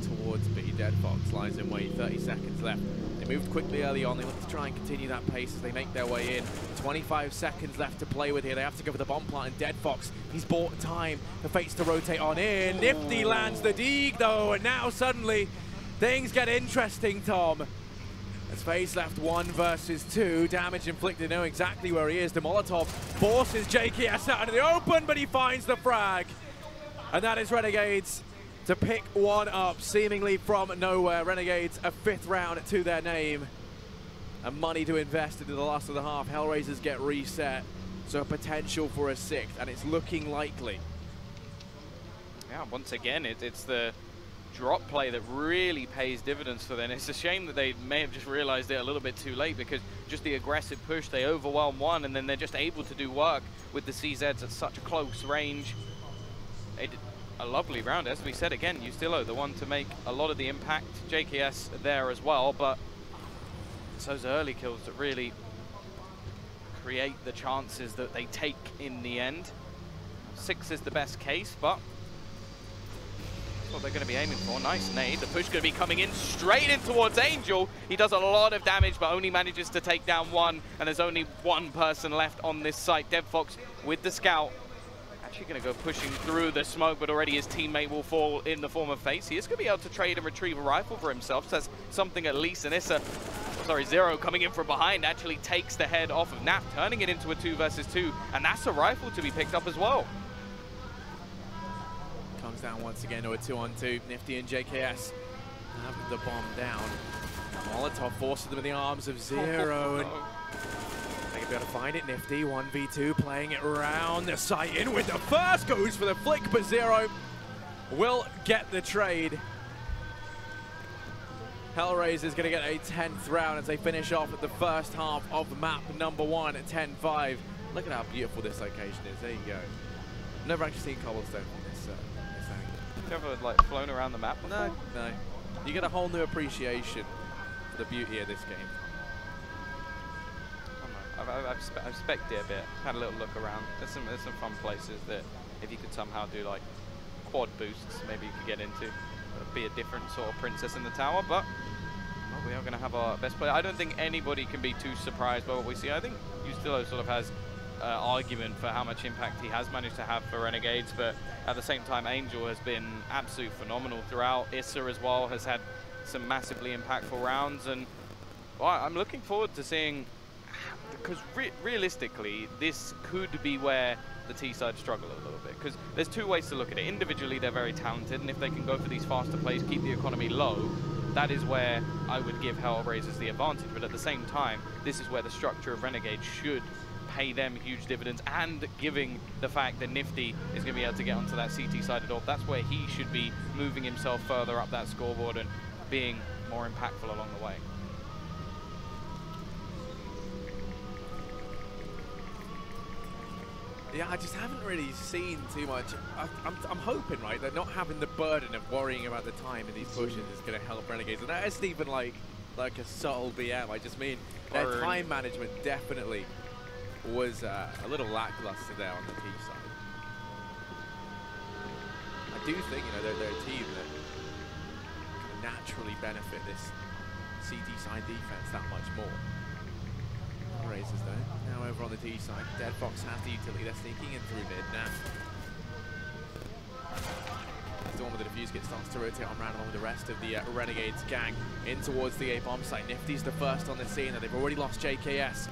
towards B. Deadfox lies in wait, 30 seconds left. They moved quickly early on. They look to try and continue that pace as they make their way in. 25 seconds left to play with here. They have to go for the bomb plant, and Deadfox, he's bought time. The Fates to rotate on in. Nifty lands the dig though, and now suddenly things get interesting, Tom. As FaZe left 1 versus 2, damage inflicted, know exactly where he is. The Molotov forces JKS out into the open, but he finds the frag. And that is Renegades to pick one up, seemingly from nowhere. Renegades, a 5th round to their name. And money to invest into the last of the half. Hellraisers get reset, so potential for a 6th, and it's looking likely. Yeah, once again, it's the drop play that really pays dividends for them. It's a shame that they may have just realized it a little bit too late, because just the aggressive push, they overwhelm one, and then they're just able to do work with the CZs at such a close range. A lovely round, as we said again. Ustillo, the one to make a lot of the impact. JKS there as well, but it's those early kills that really create the chances that they take in the end. 6 is the best case, but that's what they're going to be aiming for. Nice nade. The push going to be coming in straight in towards Angel. He does a lot of damage, but only manages to take down one, and there's only one person left on this site. Devfox with the scout. Actually going to go pushing through the smoke, but already his teammate will fall in the form of FaZe. He is going to be able to trade and retrieve a rifle for himself, so that's something at least. And Zero coming in from behind actually takes the head off of Nap, turning it into a 2 versus 2, and that's a rifle to be picked up as well. Comes down once again to a 2-on-2. Nifty and JKS have the bomb down. Molotov forces them in the arms of Zero, and they can be able to find it. Nifty 1v2, playing it around the site in with the first, goes for the flick, but Zero will get the trade. Hellraiser's going to get a 10th round as they finish off at the first half of map number 1 at 10-5. Look at how beautiful this location is. There you go. Never actually seen cobblestone from this angle. You ever like flown around the map before? No. You get a whole new appreciation for the beauty of this game. I've spec'd it a bit, had a little look around. There's some fun places that if you could somehow do like quad boosts, maybe you could get into. It'll be a different sort of princess in the tower, but well, we are going to have our best player. I don't think anybody can be too surprised by what we see. I think Ustillo sort of has argument for how much impact he has managed to have for Renegades, but at the same time, Angel has been absolutely phenomenal throughout. Issa as well has had some massively impactful rounds, and well, I'm looking forward to seeing, because realistically, this could be where the T-side struggle a little bit, because there's 2 ways to look at it. Individually, they're very talented, and if they can go for these faster plays, keep the economy low, that is where I would give Hellraisers the advantage. But at the same time, this is where the structure of Renegade should pay them huge dividends, and giving the fact that Nifty is going to be able to get onto that CT-sided orb, that's where he should be moving himself further up that scoreboard and being more impactful along the way. Yeah, I just haven't really seen too much. I'm hoping, right, that not having the burden of worrying about the time in these pushes is going to help Renegades. And that isn't even like a subtle BM. I just mean their time management definitely was a little lackluster there on the T side. I do think, you know, they're a team that can naturally benefit this CT side defense that much more. Races though. Now over on the T side, Deadfox has the utility. They're sneaking in through mid now. The one with the defuse kit starts to rotate on round along with the rest of the Renegades gang in towards the A-bomb site. Nifty's the first on the scene, and they've already lost JKS.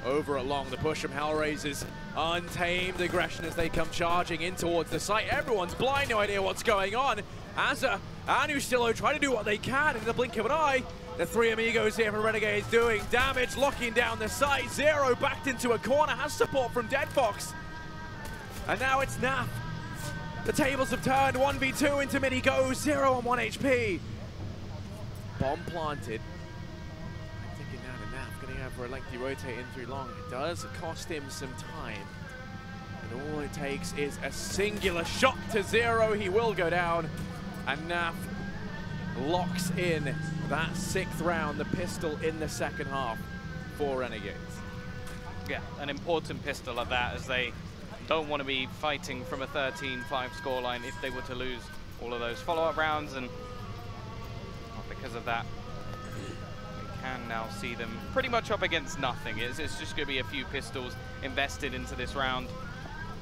Over along the push from Hellraisers. Untamed aggression as they come charging in towards the site. Everyone's blind, no idea what's going on. Azza And Ustillo trying to do what they can in the blink of an eye. The three amigos here from Renegades doing damage, locking down the site. Zero backed into a corner, has support from Dead Fox. And now it's Naf. The tables have turned, 1v2 into mid he goes, 0 on 1 HP. Bomb planted. I'm thinking now to Naf, getting out for a lengthy rotate in through long. It does cost him some time. And all it takes is a singular shot to 0. He will go down. And Naf locks in that 6th round, the pistol in the second half for Renegades. Yeah, an important pistol at that, as they don't want to be fighting from a 13-5 scoreline if they were to lose all of those follow-up rounds, and because of that, we can now see them pretty much up against nothing. It's just going to be a few pistols invested into this round.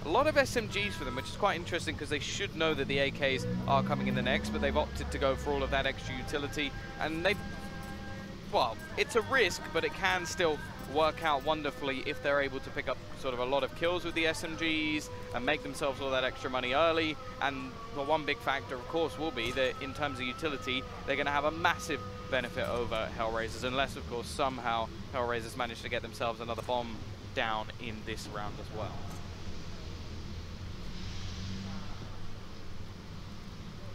A lot of SMGs for them, which is quite interesting because they should know that the AKs are coming in the next, but they've opted to go for all of that extra utility, and well, it's a risk, but it can still work out wonderfully if they're able to pick up sort of a lot of kills with the SMGs and make themselves all that extra money early. And the one big factor, of course, will be that in terms of utility, they're going to have a massive benefit over Hellraisers, unless, of course, somehow Hellraisers manage to get themselves another bomb down in this round as well.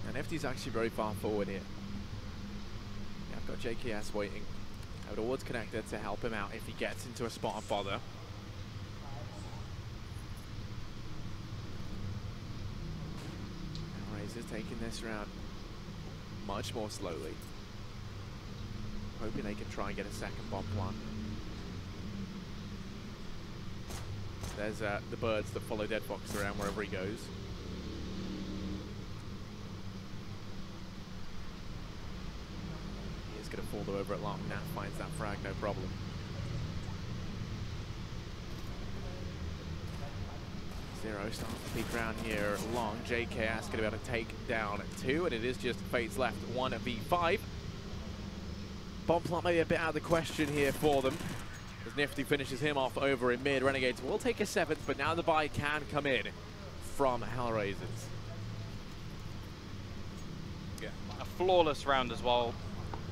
And FD's actually very far forward here. Yeah, I've got JKS waiting. I would always connected to help him out if he gets into a spot of bother. Hellraiser's taking this round much more slowly. Hoping they can try and get a second bomb plant. There's the birds that follow Dead Fox around wherever he goes. Going to fall over at long. Naf finds that frag, no problem. Zero starts to peek around here. Long, JKS going to be able to take down 2, and it is just Fates left 1v5. Bomb plant may be a bit out of the question here for them, as Nifty finishes him off over in mid. Renegades will take a 7th, but now the buy can come in from Hellraisers. Yeah, a flawless round as well.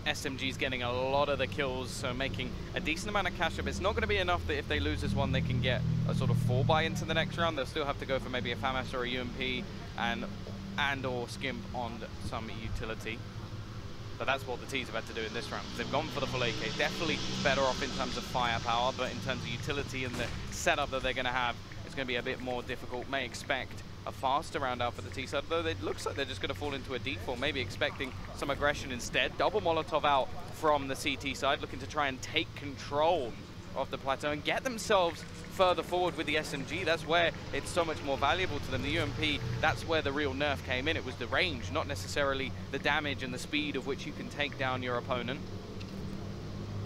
SMG's getting a lot of the kills, so making a decent amount of cash up. It's not going to be enough that if they lose this one, they can get a sort of 4 buy into the next round. They'll still have to go for maybe a FAMAS or a UMP and or skimp on some utility. But that's what the T's have had to do in this round. They've gone for the full AK. Definitely better off in terms of firepower, but in terms of utility and the setup that they're going to have, it's going to be a bit more difficult. May expect a faster round out for the T side, though it looks like they're just going to fall into a default, maybe expecting some aggression instead. Double Molotov out from the CT side, looking to try and take control of the plateau and get themselves further forward with the SMG. That's where it's so much more valuable to them. The UMP, that's where the real nerf came in. It was the range, not necessarily the damage and the speed of which you can take down your opponent.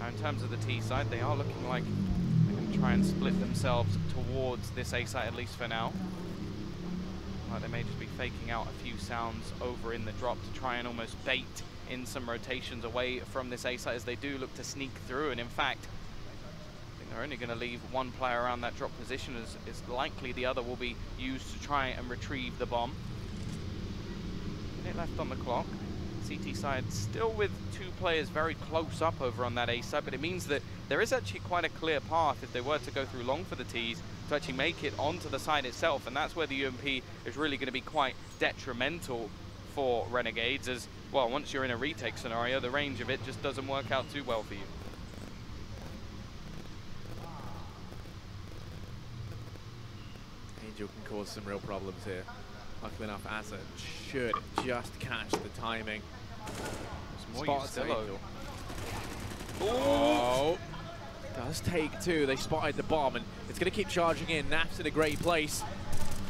Now, in terms of the T side, they are looking like they're going to try and split themselves towards this A site, at least for now. They may just be faking out a few sounds over in the drop to try and almost bait in some rotations away from this A site as they do look to sneak through. And in fact, I think they're only going to leave one player around that drop position, as is likely the other will be used to try and retrieve the bomb. Minute left on the clock. CT side still with 2 players very close up over on that A side, but it means that there is actually quite a clear path if they were to go through long for the T's to actually make it onto the side itself, and that's where the UMP is really going to be quite detrimental for Renegades, as well, once you're in a retake scenario, the range of it just doesn't work out too well for you. Angel can cause some real problems here. Luckily enough, Asa should just catch the timing. Spots Angel. Oh! Does take 2. They spotted the bomb, and it's going to keep charging in. Naf's in a great place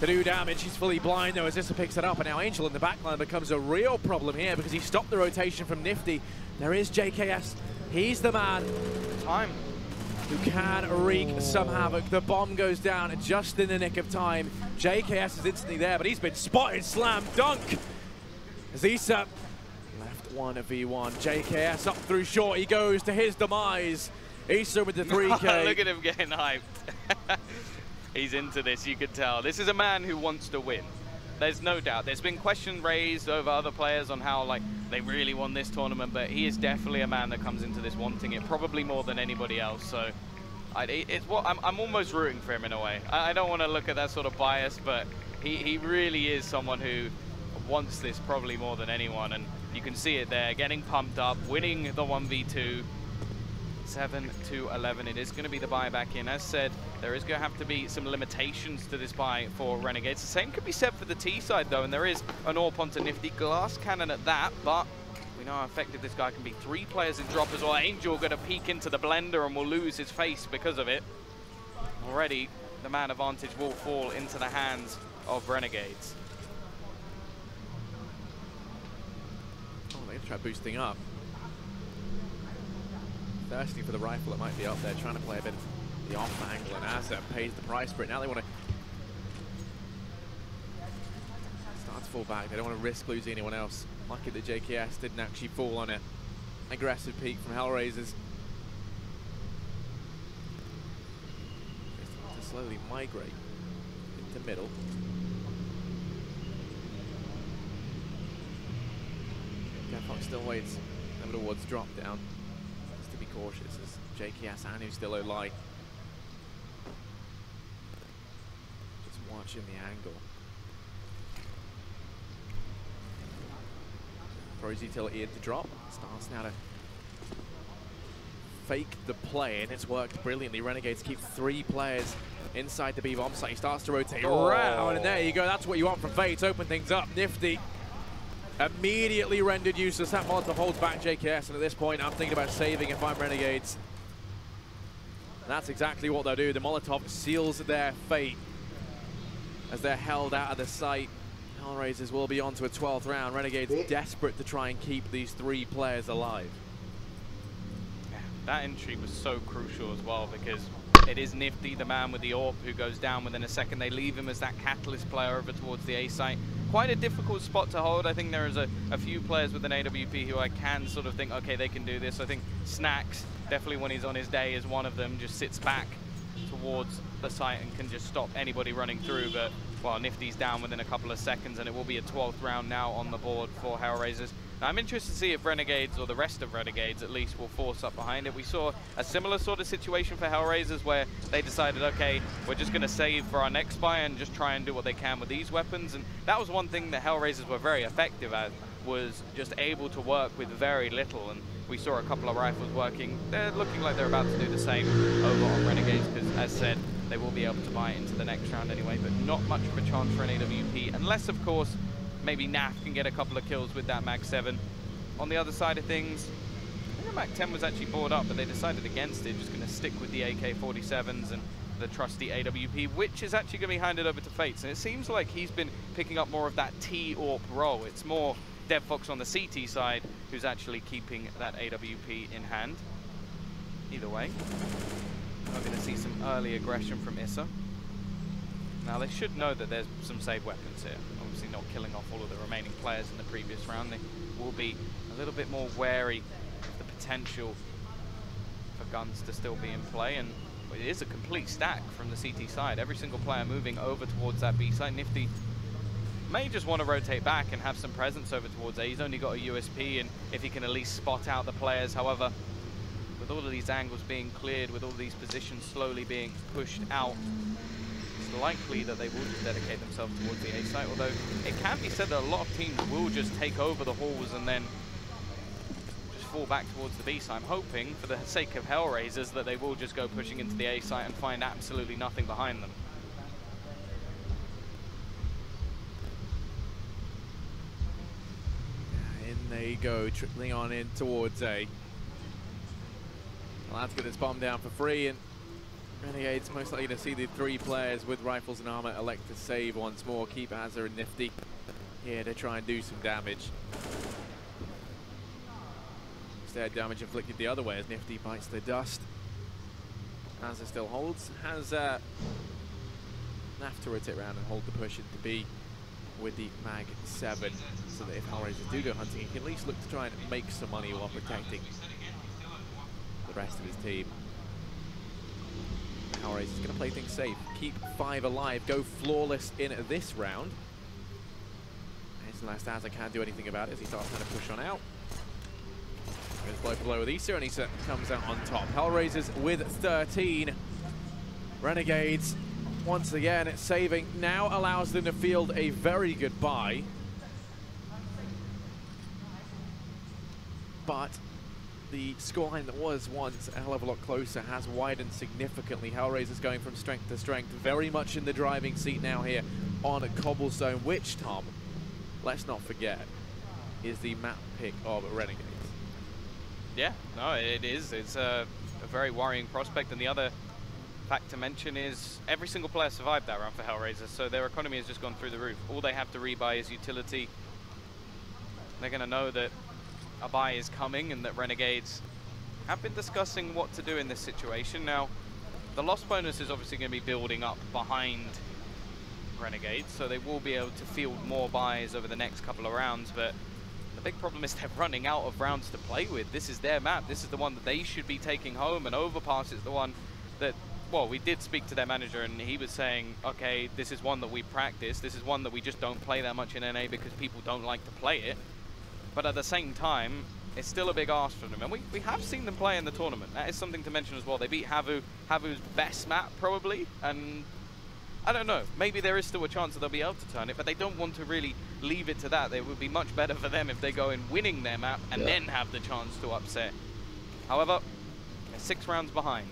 to do damage. He's fully blind, though, as Issa picks it up, and now Angel in the backline becomes a real problem here because he stopped the rotation from Nifty. There is JKS. He's the man who can wreak some havoc. The bomb goes down just in the nick of time. JKS is instantly there, but he's been spotted. Slam dunk as Issa left 1v1. JKS up through short. He goes to his demise. Issa with the 3K. Look at him getting hyped. He's into this, you can tell. This is a man who wants to win. There's no doubt. There's been questions raised over other players on how like they really won this tournament, but he is definitely a man that comes into this wanting it probably more than anybody else. So it's what I'm almost rooting for him in a way. I don't want to look at that sort of bias, but he really is someone who wants this probably more than anyone, and you can see it there, getting pumped up, winning the 1v2. 7-11. It is going to be the buyback in. As said, there is going to have to be some limitations to this buy for Renegades. The same could be said for the T side though, and there is an AWP onto Nifty, glass cannon at that, but we know how effective this guy can be. 3 players in drop as well. Angel going to peek into the blender and will lose his face because of it. Already, the man advantage will fall into the hands of Renegades. Oh, they're going to try boosting up. Thirsty for the rifle that might be up there, trying to play a bit of the off angle, and Azza pays the price for it. Now they want to start to fall back. They don't want to risk losing anyone else. Lucky that JKS didn't actually fall on an aggressive peak from Hellraisers. They start to slowly migrate into middle. Fox still waits over towards drop down. To be cautious as JKS and who's still alive. Just watching the angle. Throws utility into drop. Starts now to fake the play, and it's worked brilliantly. Renegades keep 3 players inside the B bomb site. He starts to rotate around, and there you go. That's what you want from Fates. Open things up. Nifty immediately rendered useless. That Molotov holds back JKS, and at this point I'm thinking about saving if I'm Renegades. And that's exactly what they'll do. The Molotov seals their fate as they're held out of the sight. Hellraisers will be on to a 12th round. Renegades desperate to try and keep these 3 players alive. Yeah, that entry was so crucial as well, because it is Nifty, the man with the AWP, who goes down within a second. They leave him as that catalyst player over towards the A site. Quite a difficult spot to hold. I think there is a few players with an AWP who I can sort of think, okay, they can do this. I think Snacks, definitely when he's on his day, is one of them. Just sits back towards the site and can just stop anybody running through. But, well, Nifty's down within a couple of seconds, and it will be a 12th round now on the board for Hellraisers. Now, I'm interested to see if Renegades, or the rest of Renegades at least, will force up behind it. We saw a similar sort of situation for Hellraisers where they decided, okay, we're just going to save for our next buy and just try and do what they can with these weapons. And that was one thing that Hellraisers were very effective at, was just able to work with very little. And we saw a couple of rifles working. They're looking like they're about to do the same over on Renegades, because, as said, they will be able to buy it into the next round anyway, but not much of a chance for an AWP, unless, of course, maybe Naf can get a couple of kills with that Mag 7. On the other side of things, I think the Mag 10 was actually brought up, but they decided against it, just going to stick with the AK-47s and the trusty AWP, which is actually going to be handed over to Fates. And it seems like he's been picking up more of that T-AWP role. It's more DevFox on the CT side who's actually keeping that AWP in hand. Either way, we're going to see some early aggression from Issa. Now, they should know that there's some saved weapons here. Obviously not killing off all of the remaining players in the previous round. They will be a little bit more wary of the potential for guns to still be in play. And it is a complete stack from the CT side. Every single player moving over towards that B side. Nifty may just want to rotate back and have some presence over towards A. He's only got a USP, and if he can at least spot out the players. However, with all of these angles being cleared, with all these positions slowly being pushed out, it's likely that they will just dedicate themselves towards the A site, although it can be said that a lot of teams will just take over the halls and then just fall back towards the B site. I'm hoping, for the sake of Hellraisers, that they will just go pushing into the A site and find absolutely nothing behind them. In they go, trickling on in towards A. Well, that's get this bomb down for free, and Renegades most likely to see the 3 players with rifles and armor elect to save once more. Keep Azza and Nifty here to try and do some damage. Instead, damage inflicted the other way as Nifty bites the dust. Azza still holds. Has enough to rotate around and hold the push into B with the Mag 7, so that if Hellraisers do go hunting, he can at least look to try and make some money while protecting the rest of his team. Hellraisers is going to play things safe, keep 5 alive, go flawless in this round. Nice, unless Azza can't do anything about it as he starts trying to push on out. Goes blow for blow with Issa, and Issa comes out on top. Hellraisers with 13. Renegades, once again, saving now allows them to field a very good buy. But the scoreline that was once a hell of a lot closer has widened significantly. Hellraisers going from strength to strength, very much in the driving seat now here on Cobblestone, which, Tom, let's not forget, is the map pick of Renegades. Yeah, no, it is. It's a very worrying prospect, and the other fact to mention is every single player survived that round for Hellraisers, so their economy has just gone through the roof. All they have to rebuy is utility. They're going to know that a buy is coming and that Renegades have been discussing what to do in this situation. Now, the loss bonus is obviously going to be building up behind Renegades, so they will be able to field more buys over the next couple of rounds, but the big problem is they're running out of rounds to play with. This is their map. This is the one that they should be taking home, and Overpass is the one that, well, we did speak to their manager, and he was saying, okay, this is one that we practice. This is one that we just don't play that much in NA because people don't like to play it. But at the same time, it's still a big ask for them. And we have seen them play in the tournament. That is something to mention as well. They beat Havu, Havu's best map, probably. And I don't know. Maybe there is still a chance that they'll be able to turn it, but they don't want to really leave it to that. It would be much better for them if they go in winning their map and then have the chance to upset. However, they're 6 rounds behind.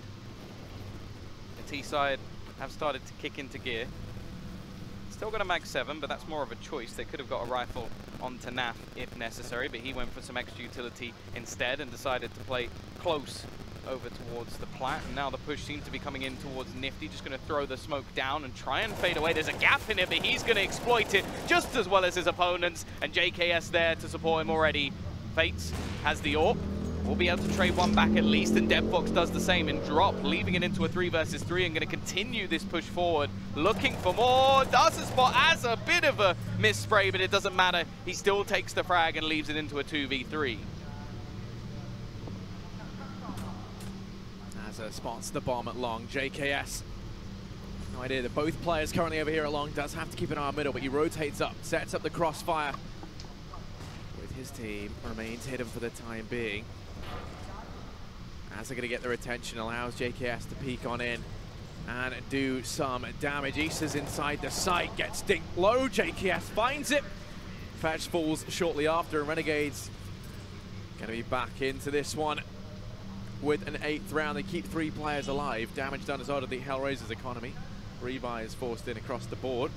The T side have started to kick into gear. Still got a Mag 7, but that's more of a choice. They could have got a rifle onto Naf if necessary, but he went for some extra utility instead and decided to play close over towards the plat. And now the push seems to be coming in towards Nifty, just going to throw the smoke down and try and fade away. There's a gap in it, but he's going to exploit it just as well as his opponents, and JKS there to support him already. Fates has the AWP. We'll be able to trade one back at least, and DevFox does the same and drop, leaving it into a 3 versus 3 and going to continue this push forward. Looking for more, does a spot as a bit of a miss spray, but it doesn't matter. He still takes the frag and leaves it into a 2v3. As spots the bomb at long, JKS. No idea that both players currently over here at long does have to keep an eye on middle, but he rotates up, sets up the crossfire. With his team, remains hidden for the time being. As they're going to get their attention, allows JKS to peek on in and do some damage. Issa's inside the site, gets dinked low. JKS finds it. Fetch falls shortly after, and Renegades going to be back into this one with an 8th round. They keep 3 players alive. Damage done as well to the Hellraisers economy. Rebuy is forced in across the board.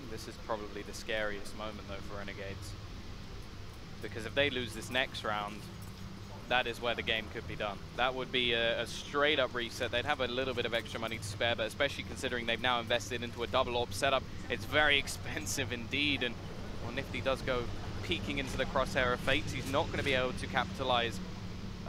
This is probably the scariest moment, though, for Renegades. Because if they lose this next round, that is where the game could be done. That would be a straight-up reset. They'd have a little bit of extra money to spare, but especially considering they've now invested into a double AWP setup, it's very expensive indeed. And well, Nifty does go peeking into the crosshair of Fates. He's not going to be able to capitalize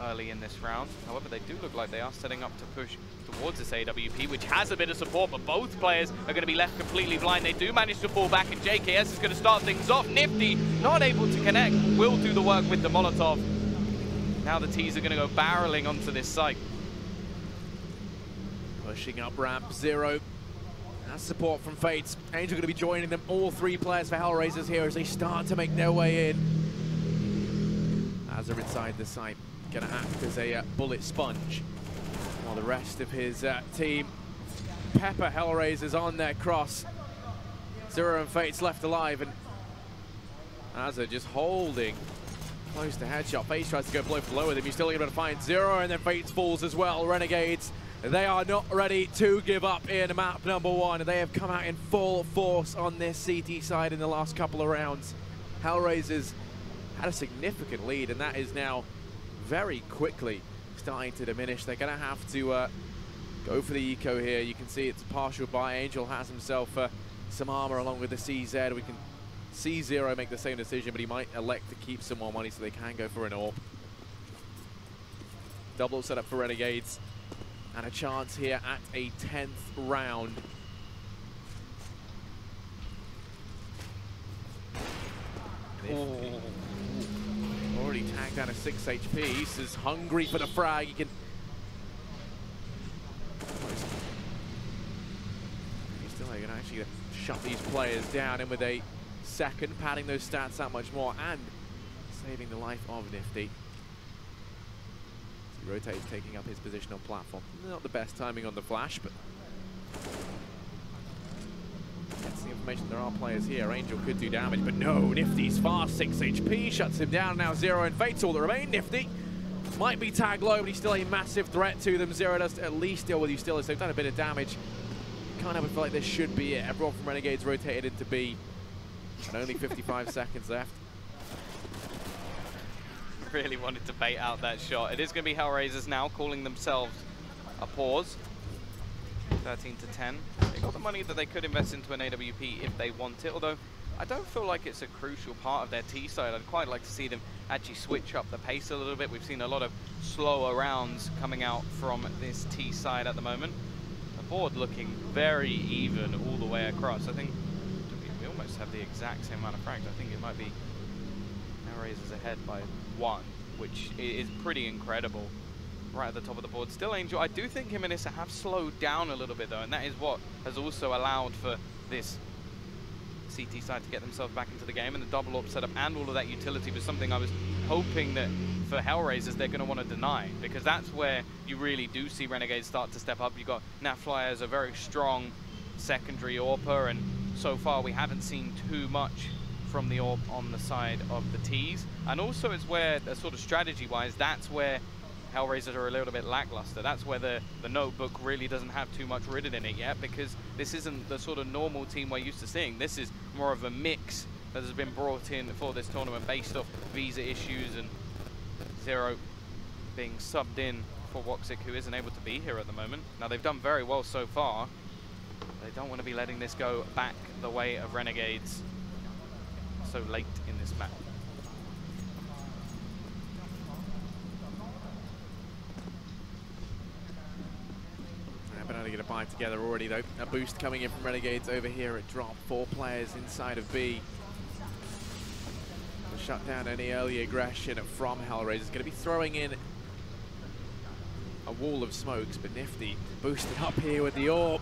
early in this round. However, they do look like they are setting up to push towards this AWP, which has a bit of support, but both players are going to be left completely blind. They do manage to fall back, and JKS is going to start things off. Nifty, not able to connect, will do the work with the Molotov. Now the T's are going to go barreling onto this site. Pushing up ramp 0. That's support from Fates. Angel going to be joining them. All 3 players for Hellraisers here as they start to make their way in. As they're inside the site, going to act as a bullet sponge. While the rest of his team pepper Hellraisers on their cross. Zero and Fates left alive, and Azza just holding close to headshot. Fates tries to go blow for low with him. He's still able to find Zero, and then Fates falls as well. Renegades, they are not ready to give up in map number 1. They have come out in full force on this CT side in the last couple of rounds. Hellraisers had a significant lead, and that is now very quickly starting to diminish. They're going to have to go for the eco here. You can see it's a partial buy. Angel has himself some armor along with the CZ. We can see Zero make the same decision, but he might elect to keep some more money so they can go for an AWP. Double set up for Renegades, and a chance here at a 10th round. Already tagged down a 6 HP. He's hungry for the frag. He can managing to shut these players down, and with a second, padding those stats that much more, and saving the life of Nifty. He rotates, taking up his position on platform. Not the best timing on the flash, but that's the information. There are players here. Angel could do damage, but no, Nifty's fast, 6 HP, shuts him down. Now Zero and Fate's all that remain. Nifty might be tagged low, but he's still a massive threat to them. Zero does at least deal with you still, so they've done a bit of damage. Can't help but feel like this should be it. Everyone from Renegades rotated into B, and only 55 seconds left. Really wanted to bait out that shot. It is going to be Hellraisers now calling themselves a pause. 13 to 10. They got the money that they could invest into an AWP if they want it, although I don't feel like it's a crucial part of their T side. I'd quite like to see them actually switch up the pace a little bit. We've seen a lot of slower rounds coming out from this T side at the moment. The board looking very even all the way across. I think we almost have the exact same amount of frags. I think it might be Hellraisers ahead by 1, which is pretty incredible. Right at the top of the board. Still Angel. I do think him and Issa have slowed down a little bit though, and that is what has also allowed for this CT side to get themselves back into the game, and the double AWP setup and all of that utility was something I was hoping that for Hellraisers they're going to want to deny, because that's where you really do see Renegades start to step up. You've got Natfly as a very strong secondary AWPer, and so far we haven't seen too much from the AWP on the side of the Ts. And also it's where, sort of strategy-wise, that's where Hellraisers are a little bit lackluster. That's where the notebook really doesn't have too much written in it yet, because this isn't the sort of normal team we're used to seeing. This is more of a mix that has been brought in for this tournament based off visa issues and Zero being subbed in for Woxic, who isn't able to be here at the moment. Now they've done very well so far. They don't want to be letting this go back the way of Renegades so late in this map. Been able to get a buy together already though. A boost coming in from Renegades over here at drop. 4 players inside of B. To shut down any early aggression from Hellraisers. Going to be throwing in a wall of smokes, but Nifty boosted up here with the AWP.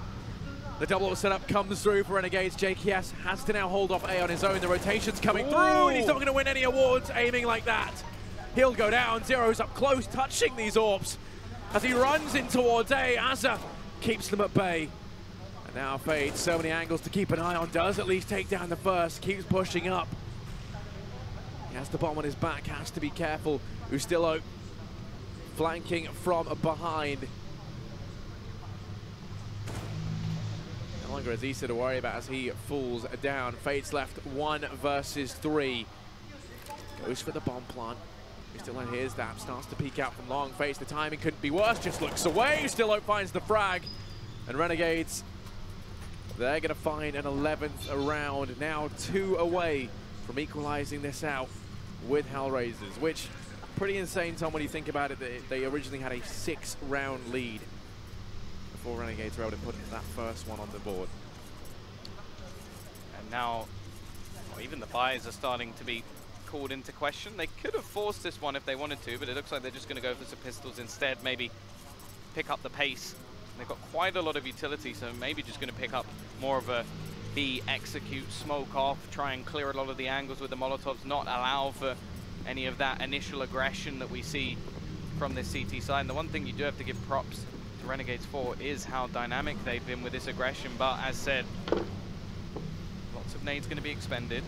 The double AWP setup comes through for Renegades. JKS has to now hold off A on his own. The rotation's coming through, and he's not going to win any awards aiming like that. He'll go down. Zero's up close, touching these AWPs as he runs in towards A. Azza keeps them at bay. And now Fade, so many angles to keep an eye on, does at least take down the first, keeps pushing up. He has the bomb on his back, has to be careful. Ustillo flanking from behind. No longer has Issa to worry about as he falls down. Fade's left 1 versus 3. Goes for the bomb plant. Ustillo hears that, starts to peek out from long. Face, the timing couldn't be worse, just looks away. Ustillo finds the frag, and Renegades, they're going to find an 11th round. Now 2 away from equalizing this out with Hellraisers, which pretty insane, Tom, when you think about it. They originally had a 6-round lead before Renegades were able to put that first one on the board. And now, well, even the buys are starting to be called into question. They could have forced this one if they wanted to, but it looks like they're just going to go for some pistols instead, maybe pick up the pace. They've got quite a lot of utility, so maybe just going to pick up more of a B, execute, smoke off, try and clear a lot of the angles with the Molotovs, not allow for any of that initial aggression that we see from this CT side. And the one thing you do have to give props to Renegades for is how dynamic they've been with this aggression, but as said, lots of nades going to be expended.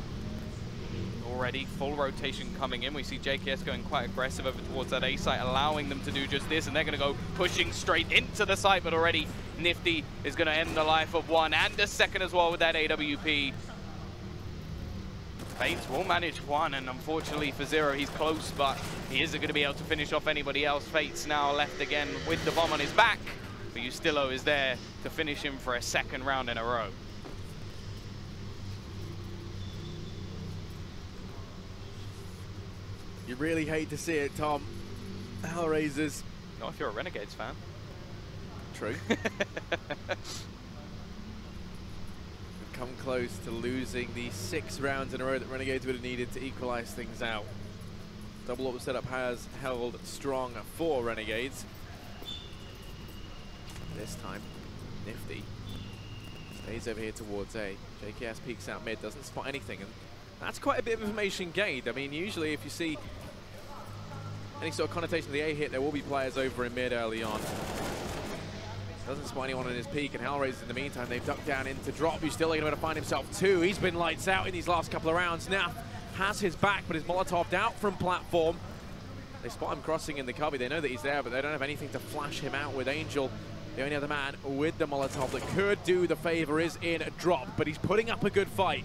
Already full rotation coming in. We see JKS going quite aggressive over towards that A site, allowing them to do just this, and they're going to go pushing straight into the site, but already Nifty is going to end the life of 1 and a second as well with that AWP. Fates will manage 1, and unfortunately for Zero, he's close, but he isn't going to be able to finish off anybody else. Fates now left again with the bomb on his back, but Ustillo is there to finish him for a 2nd round in a row. You really hate to see it, Tom. Hellraisers. Not if you're a Renegades fan. True. Come close to losing the 6 rounds in a row that Renegades would have needed to equalize things out. Double AWP setup has held strong for Renegades. This time, Nifty Stays over here towards A. JKS peeks out mid, doesn't spot anything, and that's quite a bit of information gained. I mean, usually if you see any sort of connotation of the A hit, there will be players over in mid early on. Doesn't spot anyone in his peak, and Hellraisers in the meantime, they've ducked down into drop. He's still going to be able to find himself two. He's been lights out in these last couple of rounds. Naf has his back, but his Molotov'd out from platform. They spot him crossing in the cubby. They know that he's there, but they don't have anything to flash him out with. Angel, the only other man with the Molotov that could do the favor, is in drop, but he's putting up a good fight.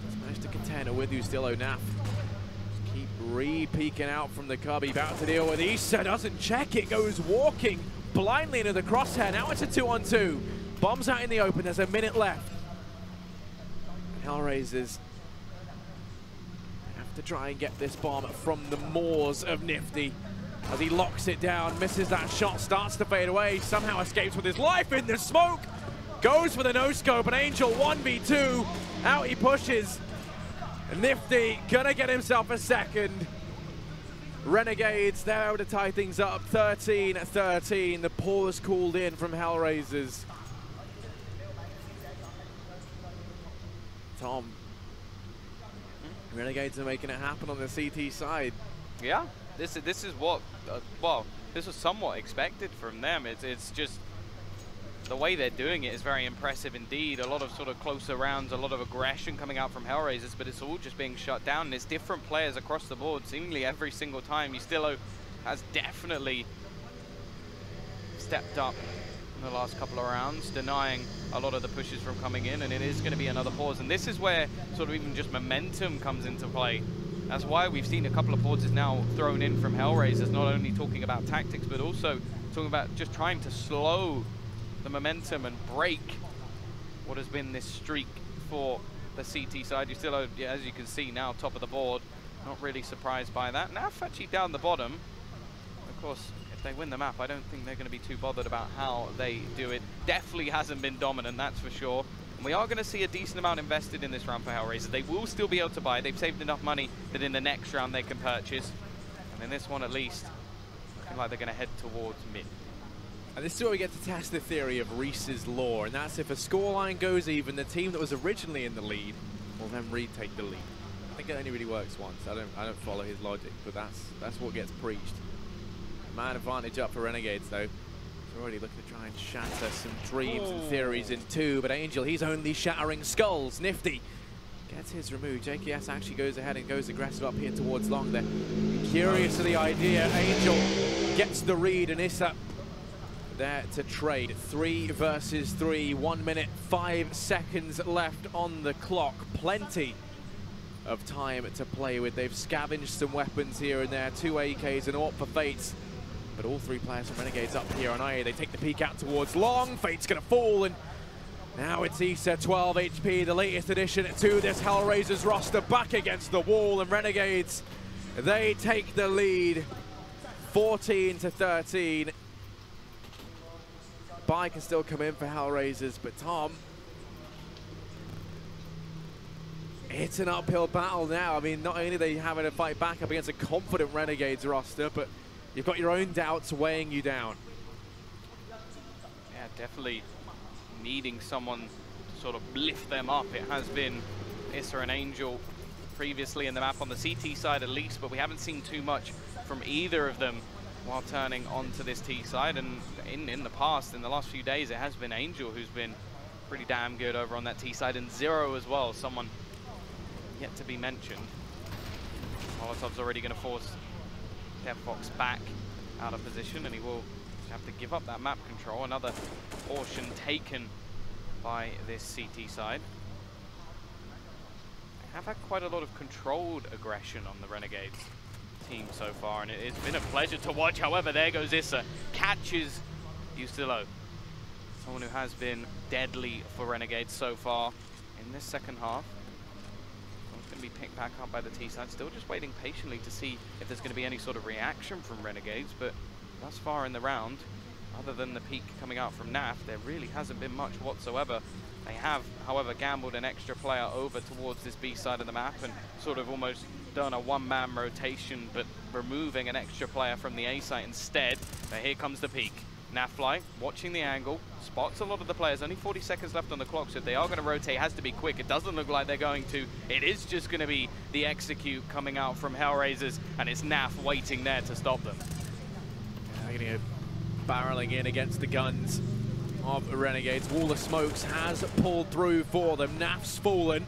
He's managed to contend with Ustilo. Naf just keep re-peeking out from the cubby. About to deal with Issa, doesn't check it, goes walking blindly into the crosshair. Now it's a 2-on-2. Bombs out in the open, there's a minute left. Hellraisers have to try and get this bomb from the maws of Nifty. As he locks it down, misses that shot, starts to fade away, somehow escapes with his life in the smoke. Goes for the no-scope, and Angel 1v2. Out he pushes. Nifty gonna get himself a second. Renegades, they're able to tie things up, 13-13. The pause called in from Hellraisers. Tom, Renegades are making it happen on the CT side. Yeah, this is what, well, this was somewhat expected from them. It's just the way they're doing it is very impressive indeed. A lot of sort of closer rounds, a lot of aggression coming out from Hellraisers, but it's all just being shut down. And it's different players across the board, seemingly every single time. Ustilo has definitely stepped up in the last couple of rounds, denying a lot of the pushes from coming in, and it is going to be another pause. And this is where sort of even just momentum comes into play. That's why we've seen a couple of pauses now thrown in from Hellraisers, not only talking about tactics, but also talking about just trying to slow the momentum and break what has been this streak for the CT side. Ustilo, yeah, as you can see now, top of the board. Not really surprised by that. Now Fachi down the bottom. Of course, if they win the map, I don't think they're going to be too bothered about how they do it. Definitely hasn't been dominant, that's for sure. And we are going to see a decent amount invested in this round for Hellraisers. They will still be able to buy. They've saved enough money that in the next round they can purchase. And in this one at least, looking like they're going to head towards mid. And this is where we get to test the theory of Reese's Law, and that's if a scoreline goes even, the team that was originally in the lead will then retake the lead. I think it only really works once. I don't follow his logic, but that's what gets preached. Man advantage up for Renegades though. He's already looking to try and shatter some dreams and theories in two, but Angel, he's only shattering skulls. Nifty gets his removed. JKS actually goes ahead and goes aggressive up here towards long. They're curious of the idea. Angel gets the read, and Issa there to trade. 3 versus 3, 1 minute, 5 seconds left on the clock. Plenty of time to play with. They've scavenged some weapons here and there, 2 AKs and AWP for Fates. But all 3 players from Renegades up here on IA. They take the peek out towards long. Fate's gonna fall, and now it's Issa, 12 HP, the latest addition to this Hellraisers roster, back against the wall, and Renegades, they take the lead, 14-13. Buy can still come in for Hellraisers, but Tom, it's an uphill battle now. I mean, not only are they having to fight back up against a confident Renegades roster, but you've got your own doubts weighing you down. Yeah, definitely needing someone to sort of lift them up. It has been Issa and Angel previously in the map on the CT side at least, but we haven't seen too much from either of them while turning onto this T side. And in the past, in the last few days, it has been Angel who's been pretty damn good over on that T side, and Zero as well, someone yet to be mentioned. Molotov's already going to force Devfox back out of position, and he will have to give up that map control. Another portion taken by this CT side. They have had quite a lot of controlled aggression on the Renegades team so far, and it's been a pleasure to watch. However, there goes Issa, catches Ustilo, someone who has been deadly for Renegades so far in this second half. It's going to be picked back up by the T side. Still just waiting patiently to see if there's going to be any sort of reaction from Renegades, but thus far in the round, other than the peak coming out from NAF, there really hasn't been much whatsoever. They have, however, gambled an extra player over towards this B side of the map and sort of almost done a one-man rotation, but removing an extra player from the A site instead. But here comes the peak. Nafly watching the angle, spots a lot of the players. Only 40 seconds left on the clock, so if they are going to rotate, it has to be quick. It doesn't look like they're going to. It is just going to be the execute coming out from Hellraisers, and it's Naf waiting there to stop them. Yeah, barreling in against the guns of Renegades. Wall of Smokes has pulled through for them. Naf's fallen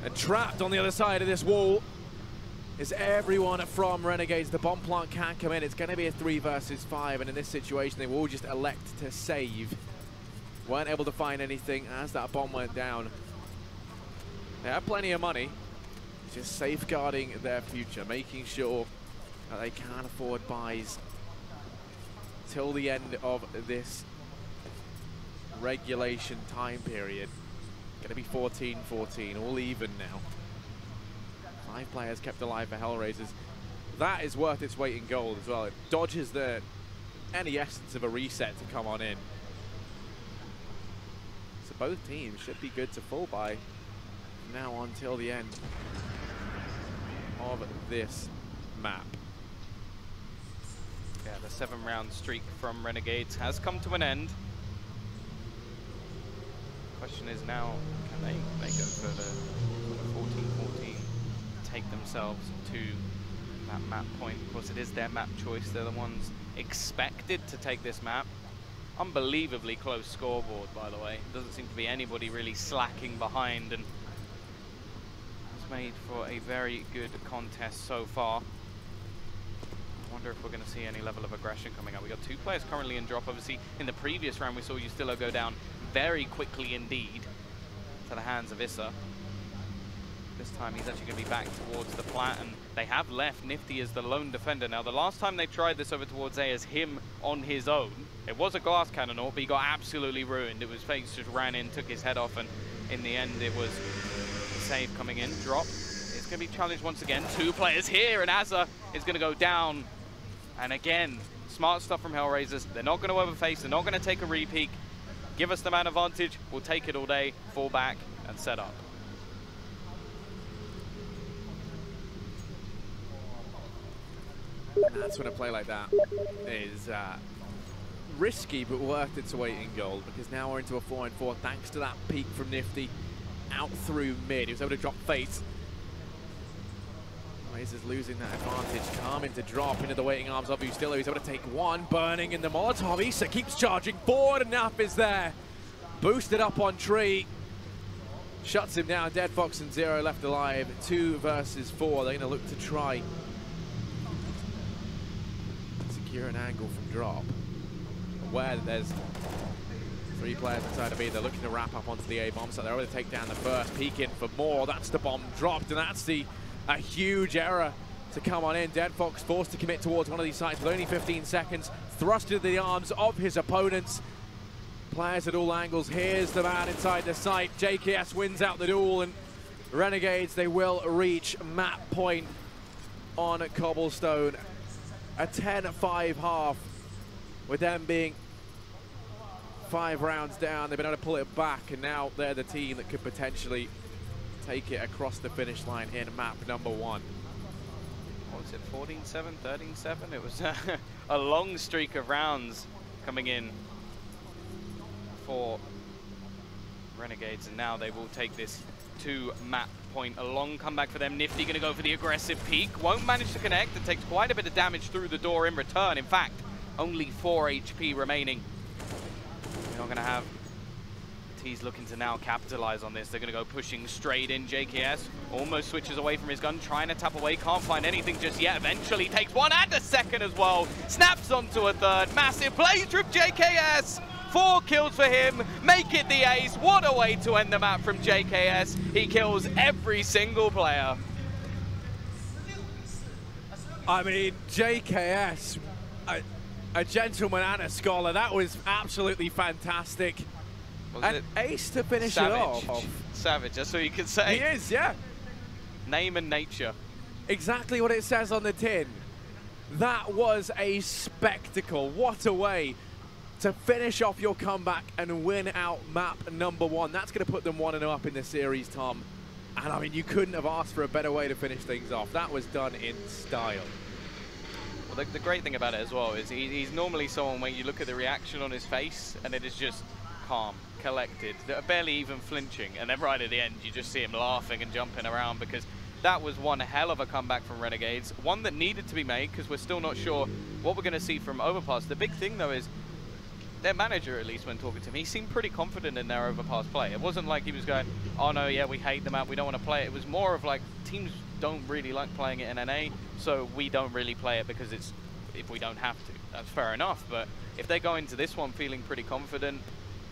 and trapped on the other side of this wall is everyone from Renegades. The bomb plant can't come in. It's going to be a 3 versus 5, and in this situation they will just elect to save. Weren't able to find anything as that bomb went down. They have plenty of money, just safeguarding their future, making sure that they can afford buys till the end of this regulation time period. Going to be 14-14, all even now. 5 players kept alive for Hellraisers. That is worth its weight in gold as well. It dodges any essence of a reset to come on in. So both teams should be good to full buy now until the end of this map. Yeah, the 7-round streak from Renegades has come to an end. Question is now, can they go for the 14-14, take themselves to that map point? Of course, it is their map choice. They're the ones expected to take this map. Unbelievably close scoreboard, by the way. Doesn't seem to be anybody really slacking behind, and it's made for a very good contest so far. I wonder if we're going to see any level of aggression coming up. We got 2 players currently in drop. Obviously, in the previous round, we saw Justillo go down very quickly indeed to the hands of Issa. This time he's actually going to be back towards the plat, and they have left Nifty as the lone defender. Now, the last time they tried this over towards A as him on his own, it was a glass cannon ult, but he got absolutely ruined. It was Fakes just ran in, took his head off, and in the end it was a save coming in. Drop is going to be challenged once again. 2 players here, and Azza is going to go down. And again, smart stuff from Hellraisers. They're not going to overface, they're not going to take a re-peek. Give us the man advantage, we'll take it all day, fall back and set up. That's when a play like that is risky but worth its weight in gold, because now we're into a 4-on-4 thanks to that peek from Nifty out through mid. He was able to drop Fate. Razor's losing that advantage. Carmen to drop into the waiting arms of Justillo. He's able to take one, burning in the Molotov. Issa keeps charging forward, and Naf is there. Boosted up on tree. Shuts him down. Dead Fox and Zero left alive. 2 versus 4. They're going to look to try secure an angle from drop. Aware that there's 3 players inside of B. They're looking to wrap up onto the A bomb, so they're able to take down the first. Peek in for more. That's the bomb dropped, and that's a huge error to come on in. Dead Fox forced to commit towards one of these sites with only 15 seconds. Thrust into the arms of his opponents. Players at all angles. Here's the man inside the site. JKS wins out the duel, and Renegades, they will reach map point on Cobblestone. A 10-5 half, with them being 5 rounds down. They've been able to pull it back, and now they're the team that could potentially take it across the finish line in map number 1. What was it, 14-7, 13-7? It was a long streak of rounds coming in for Renegades, and now they will take this to map point. A long comeback for them. Nifty going to go for the aggressive peek. Won't manage to connect, and takes quite a bit of damage through the door in return. In fact, only 4 HP remaining. We're not going to have T's looking to now capitalize on this. They're going to go pushing straight in. JKS almost switches away from his gun, trying to tap away. Can't find anything just yet. Eventually takes 1 and a second as well. Snaps onto a 3rd. Massive plays from JKS. 4 kills for him. Make it the ace. What a way to end the map from JKS. He kills every single player. I mean, JKS, a gentleman and a scholar. That was absolutely fantastic. And ace to finish it off. Savage, that's what you can say. He is, yeah. Name and nature. Exactly what it says on the tin. That was a spectacle. What a way to finish off your comeback and win out map number 1. That's going to put them 1-0 up in the series, Tom. And I mean, you couldn't have asked for a better way to finish things off. That was done in style. Well, the great thing about it as well is he's normally someone where you look at the reaction on his face and it is just calm, collected, barely even flinching, and then right at the end you just see him laughing and jumping around, because that was one hell of a comeback from Renegades, one that needed to be made because we're still not sure what we're going to see from Overpass. The big thing though is their manager, at least when talking to him, he seemed pretty confident in their Overpass play. It wasn't like he was going, oh no, yeah, we hate the map, we don't want to play it. It was more of like, teams don't really like playing it in NA, so we don't really play it because it's, if we don't have to. That's fair enough, but if they go into this one feeling pretty confident,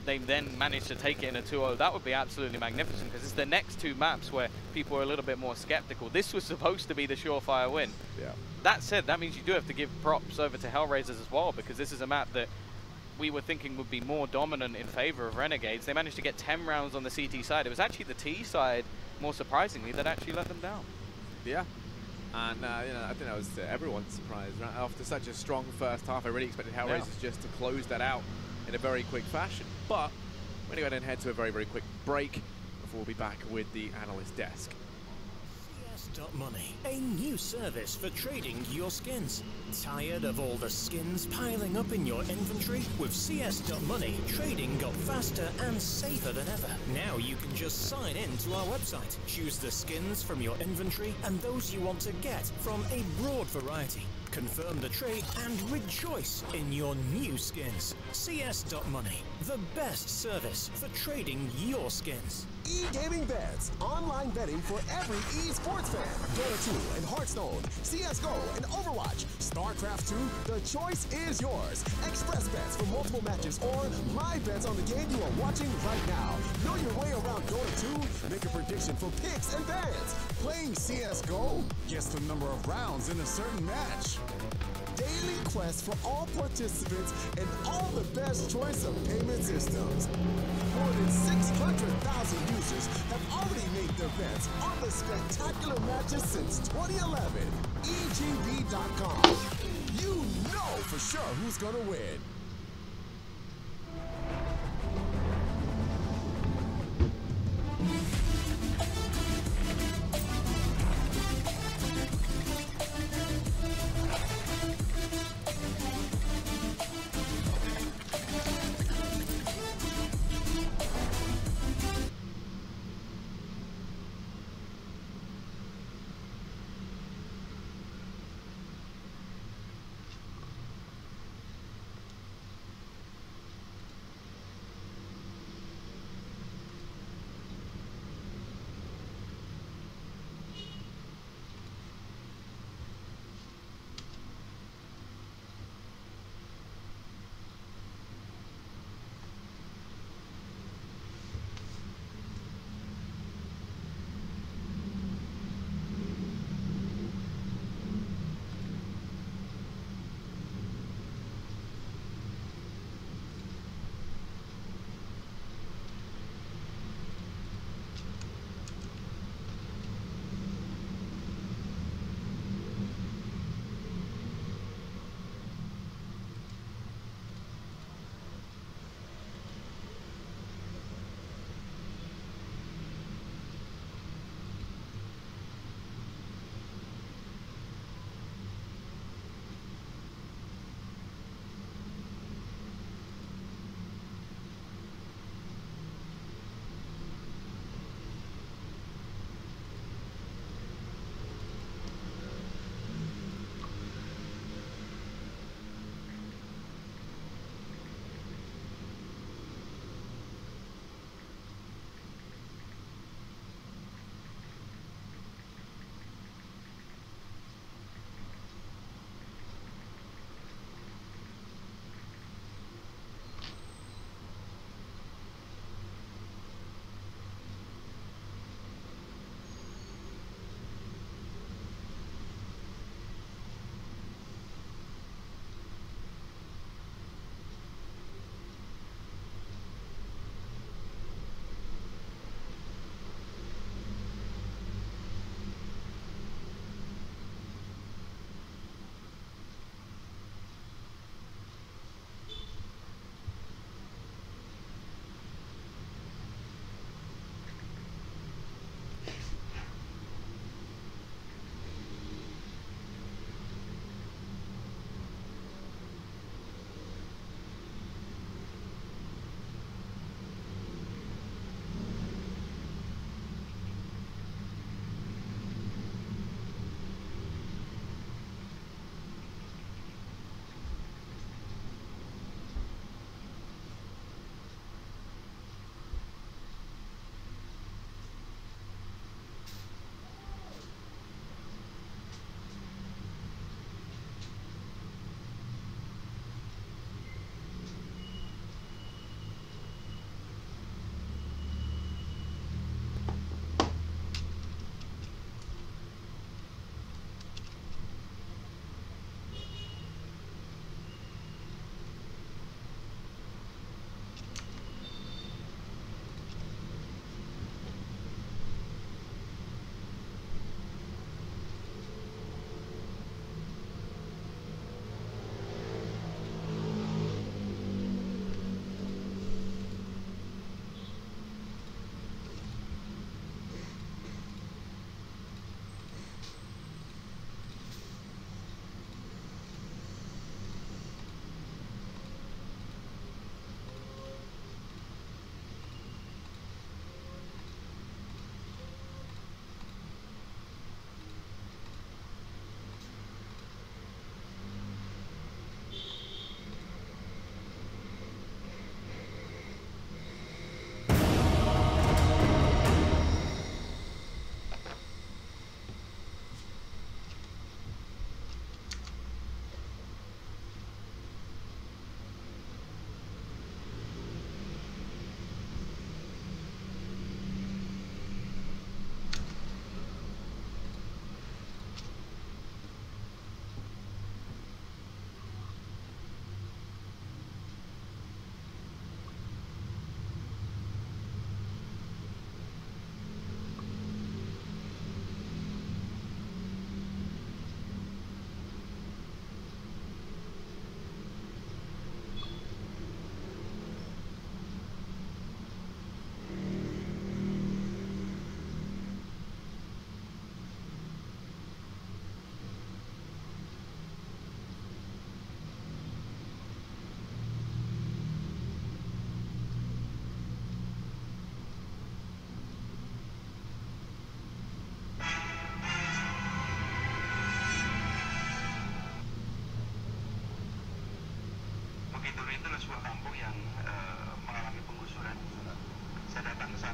they then manage to take it in a 2-0, that would be absolutely magnificent, because it's the next two maps where people are a little bit more skeptical. This was supposed to be the surefire win. Yeah. That said, that means you do have to give props over to Hellraisers as well, because this is a map that we were thinking would be more dominant in favor of Renegades. They managed to get 10 rounds on the CT side. It was actually the T side, more surprisingly, that actually let them down. Yeah. And, you know, I think that was everyone's surprise. Right? After such a strong first half, I really expected Hellraisers just to close that out in a very quick fashion. But we're going to go ahead and head to a very, very quick break before we'll be back with the analyst desk. CS.Money, a new service for trading your skins. Tired of all the skins piling up in your inventory? With CS.Money, trading got faster and safer than ever. Now you can just sign in to our website, choose the skins from your inventory and those you want to get from a broad variety. Confirm the trade and rejoice in your new skins. CS.Money, the best service for trading your skins. E-gaming bets, online betting for every esports fan. Dota 2 and Hearthstone, CSGO and Overwatch, StarCraft 2, the choice is yours. Express bets for multiple matches or my bets on the game you are watching right now. Know your way around Dota 2? Make a prediction for picks and bans. Playing CSGO? Guess the number of rounds in a certain match. Daily quest for all participants and all the best choice of payment systems. More than 600,000 users have already made their bets on the spectacular matches since 2011. EGB.com. You know for sure who's gonna win.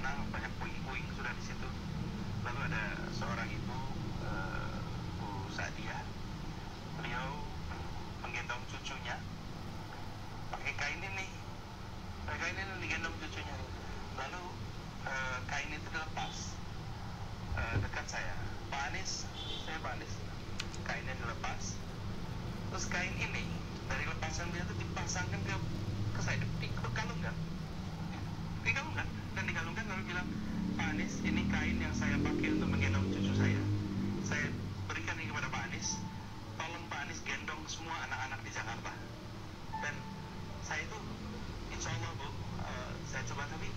sana banyak puing-puing sudah di situ. Lalu ada seorang ibu, Bu Sadia, beliau menggendong cucunya pakai kain ini digendong cucunya. Lalu kain itu dilepas dekat saya. Pak Anies, kainnya dilepas. Terus kain ini dari lepasan dia itu dipasangkan ke saya, dikalungkan dan dikalungkan, lalu bilang, Pak Anies, ini kain yang saya pakai untuk menggendong cucu saya berikan ini kepada Pak Anies, tolong Pak Anies gendong semua anak-anak di Jakarta. Dan saya itu insya Allah Bu, saya coba, tapi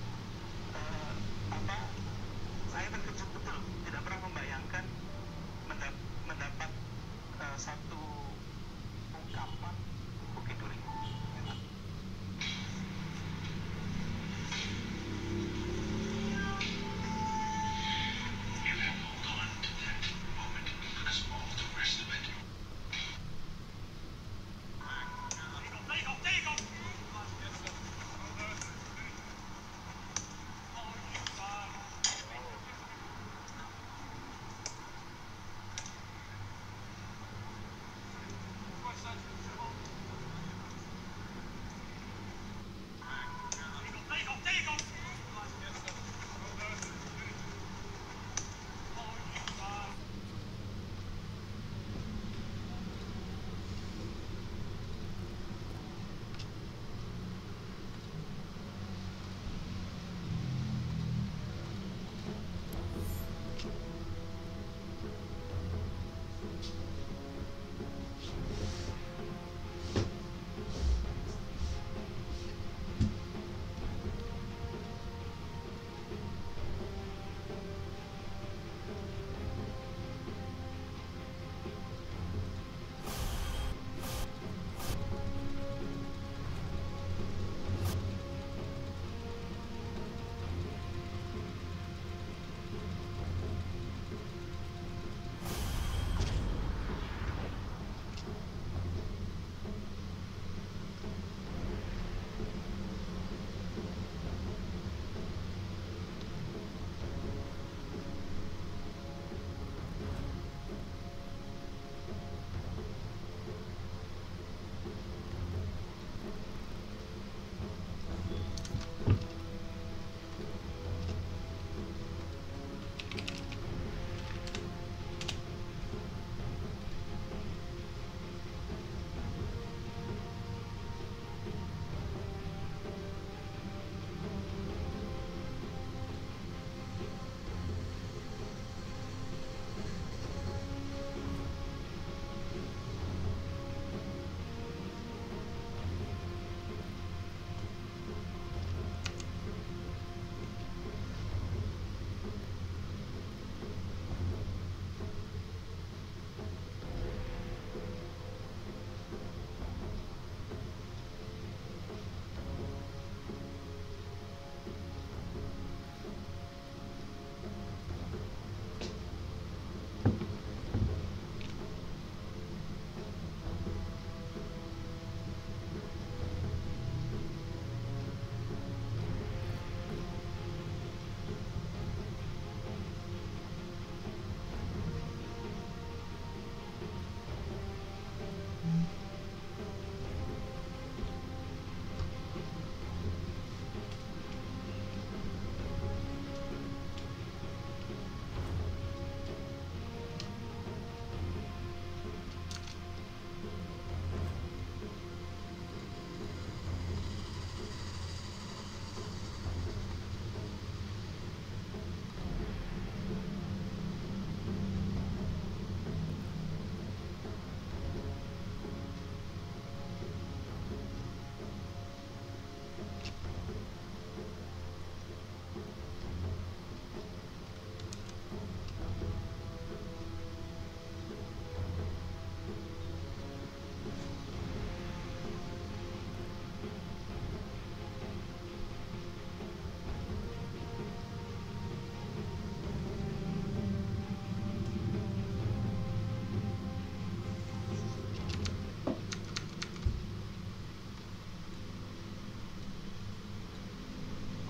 saya terkejut betul, tidak pernah membayangkan mendapat satu ungkapan Bukit Duri.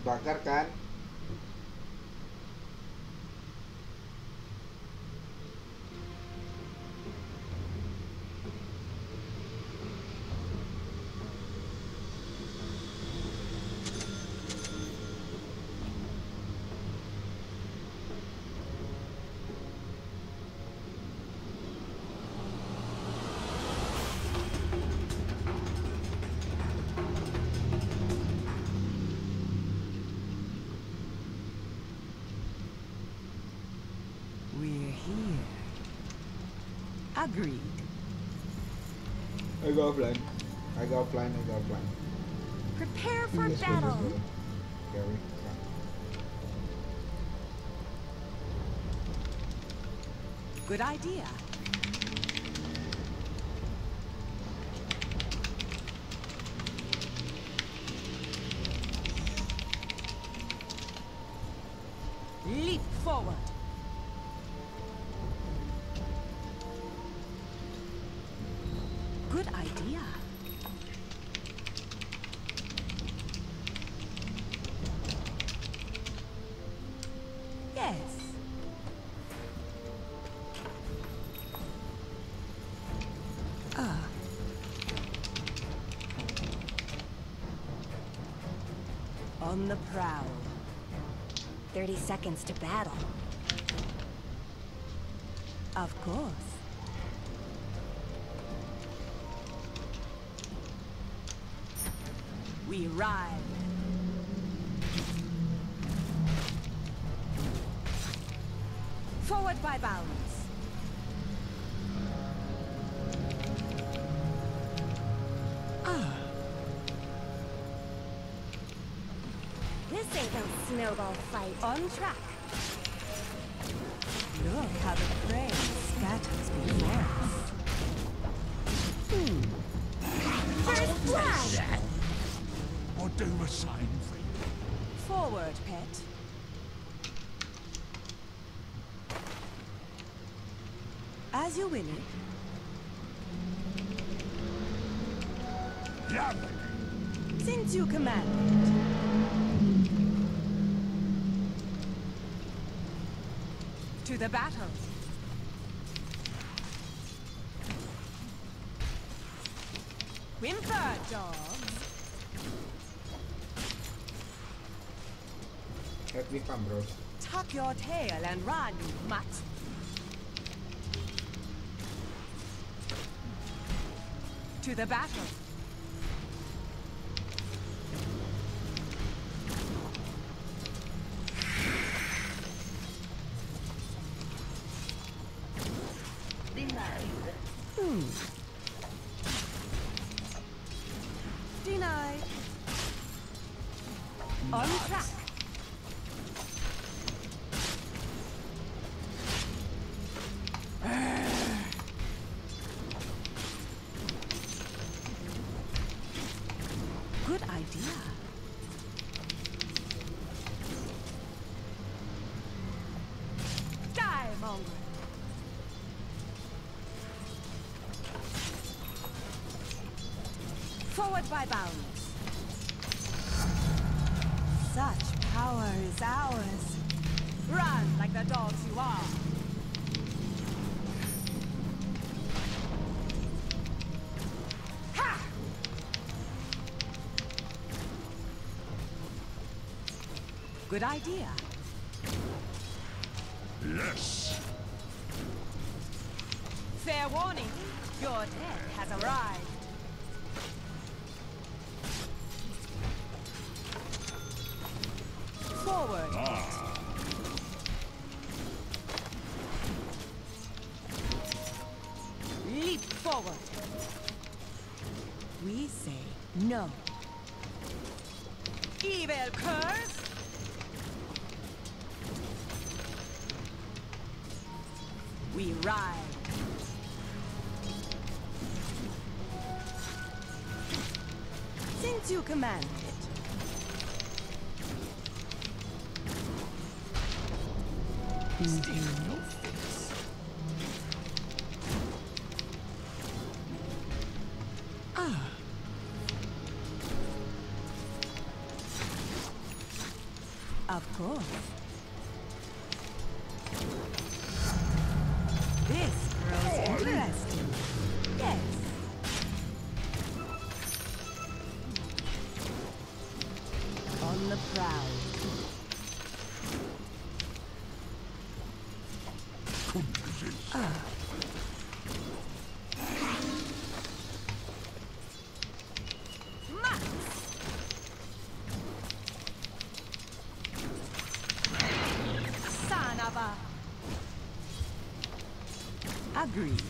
bakar kan? Agreed. I go offline. I go offline. Prepare for battle. Carry. Good idea. Leap forward. Good idea. Yes. On the prowl. 30 seconds to battle. Of course. We ride. Forward by bounds. This ain't no snowball fight. On track. Look how the prey scatters before us. First blood! Or do a sign for you. Forward, pet. As you will it. Yeah. Since you command it. To the battle. Whimper, dogs. Let me come, bros. Tuck your tail and run, you mutt. To the battle. Denied. On track. Good idea. Die, mongrel. Forward by bounds. Such power is ours. Run like the dogs you are. Ha! Good idea. Yes. Fair warning, your death has arrived. Forward. Leap forward. We say no. Evil curse. We ride. Since you command it. Steal your face. Of course. This grows interesting. Yes. On the prowl. Agreed.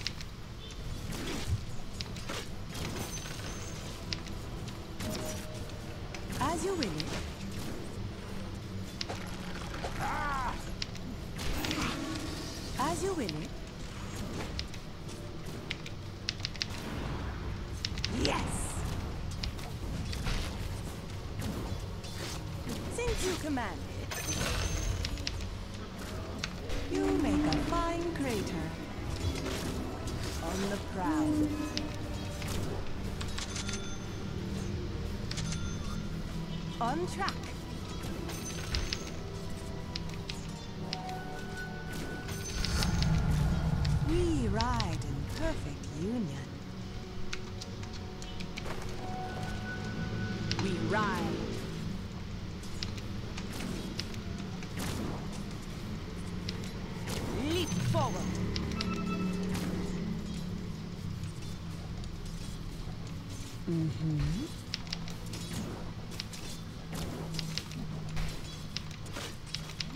As you will. As you will. Yes. Since you command it, you make a fine crater on the prowl. On track. We ride in perfect union. We ride. Leap forward.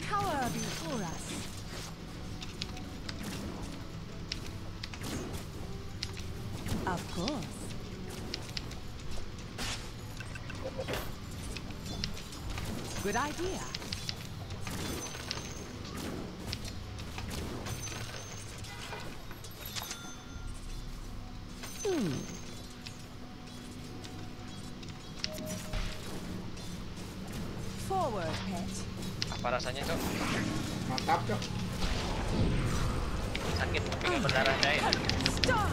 Cower before us. Of course. Good idea. Forward, pet. Apa rasanya, Cok? Mantap, Cok. Sakit pinggang berdarah saya. Stop.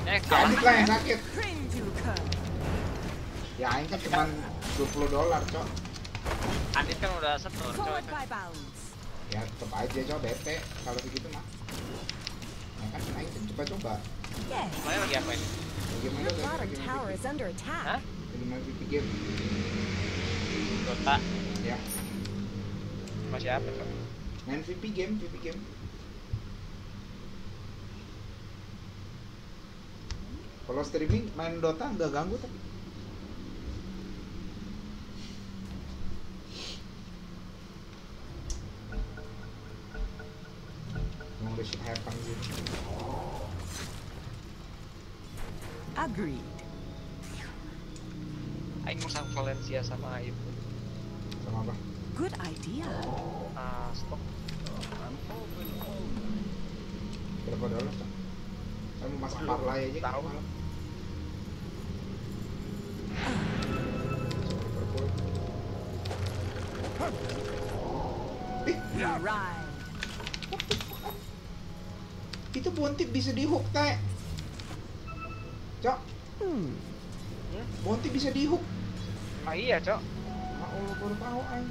Adit lah yang sakit. Cringe you cur. Ya, ini kan cuma $20, Cok. Adit kan udah setor, Cok. Forward by bounds. Ya, tetep aja, Cok, bete kalau begitu mah. Ya kan, Aing coba-coba. Yes. Makanya lagi apa ini? Bagaimana Your lagi bottom main tower is under attack. Hah? Lagi main VP game. Dota. Ya, Masih apa, Cok? main VP game. Kalau streaming main Dota nggak ganggu tapi. Emang udah shit happen sih. Agreed. Aing mau sang Valencia sama itu. Sama apa? Good idea. Stok. Berapa dolar, Cok? Saya mau masak parlay aja tahu. malam. Right. Itu Bontip bisa di hook, Teh. Cok. Bontip bisa di hook. Oh iya, Cok. Ya Allah, baru tahu Aing.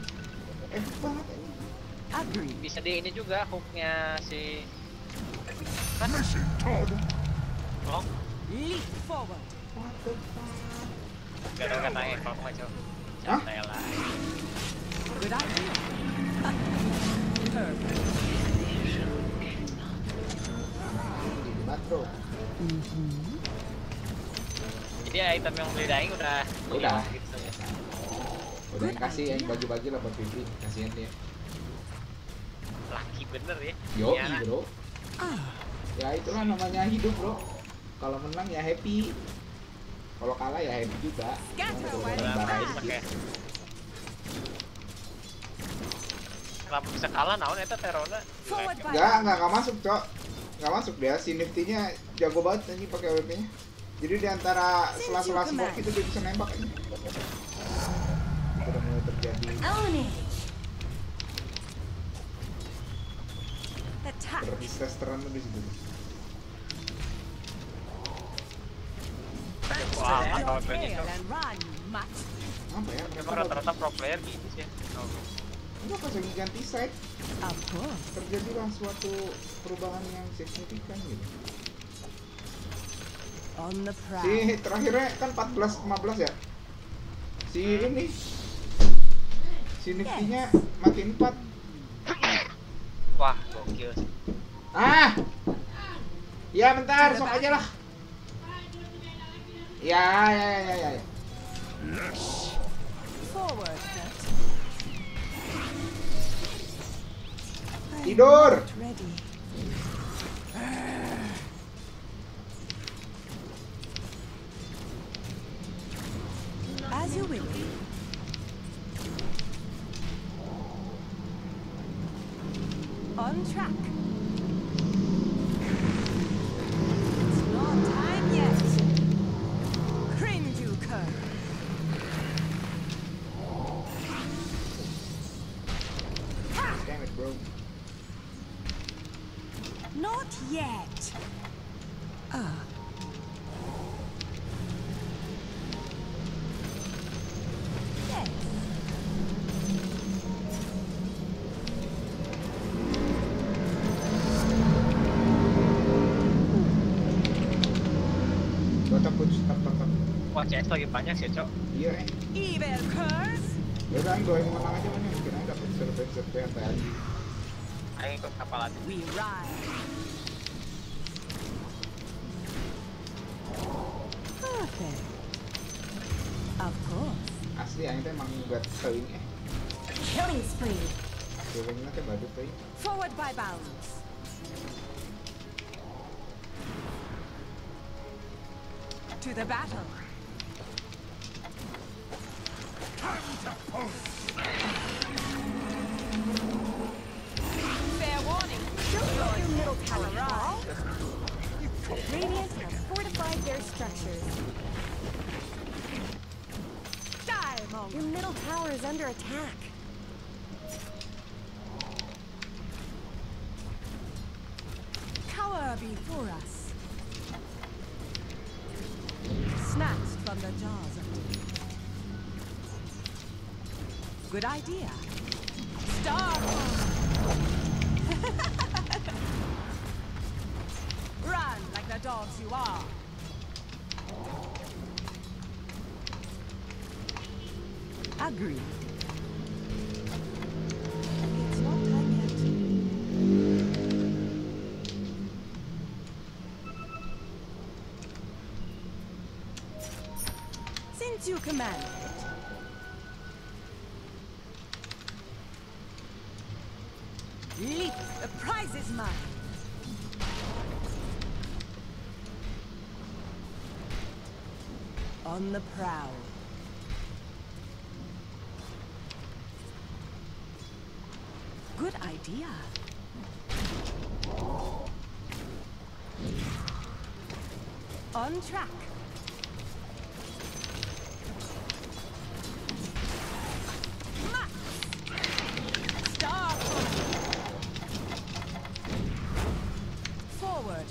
Epic banget ini. Agreed. Bisa di ini juga hooknya si Mission Todd. Oh, Leap forward. What the fuck? gak ada katanya kalau mah, Cok. Hah? Santai lah. Good idea. Perfect. Jadi debat, bro. Jadi ya item yang beli daing udah Udah. gitu ya. Udah yang kasih yang bagi-bagi lah buat Vivi. Kasihan dia. Laki bener ya. Yoi, Iya, nah. bro. Ya itulah namanya hidup, bro. Kalau menang ya happy. Kalau kalah ya happy juga. Pakai. Kenapa bisa kalah naon eta terona? Enggak masuk, Cok. Enggak masuk dia. Si Nifty-nya jago banget anjing pakai WP-nya. Jadi di antara sela-sela smoke itu dia bisa nembak ini. Udah mulai terjadi. Berdisasteran di situ. Wah, kalau ini Apa ya? memang rata-rata pro player gitu sih. Enggak pas lagi ganti side. Terjadilah suatu perubahan yang signifikan gitu. Si terakhirnya kan 14-15 ya. Si ini si Nifty-nya mati 4. Wah, gokil. Ya bentar, sok aja lah. Ya. Forward. Tidur. Ready. As you will. On track. It's not time yet. Cringe, you cur. Damn it, bro. Not yet. Yes. Gua takut stop. Wah, CS lagi banyak sih, Cok. Iya, Evil curs. Ya udah, doain menang aja mana mungkin aja dapet survei yang tadi. Ayo ikut kapal aja. We ride. Perfect. Of course. Asli aing teh emang buat teuing Killing spree. Feelingnya teh badut teuing. Forward by bounds. To the battle. Fair warning. Don't let your middle tower Alright. fall. Radiant have fortified their structures. Die, monk. Your middle tower is under attack. Cower before us. Snatched from the jaws of defeat. Good idea. Star. Run like the dogs you are. Agreed. It's not time yet. Since you command it. Leap! The prize is mine! On the prowl. Good idea. On track. Max! Star! Forward.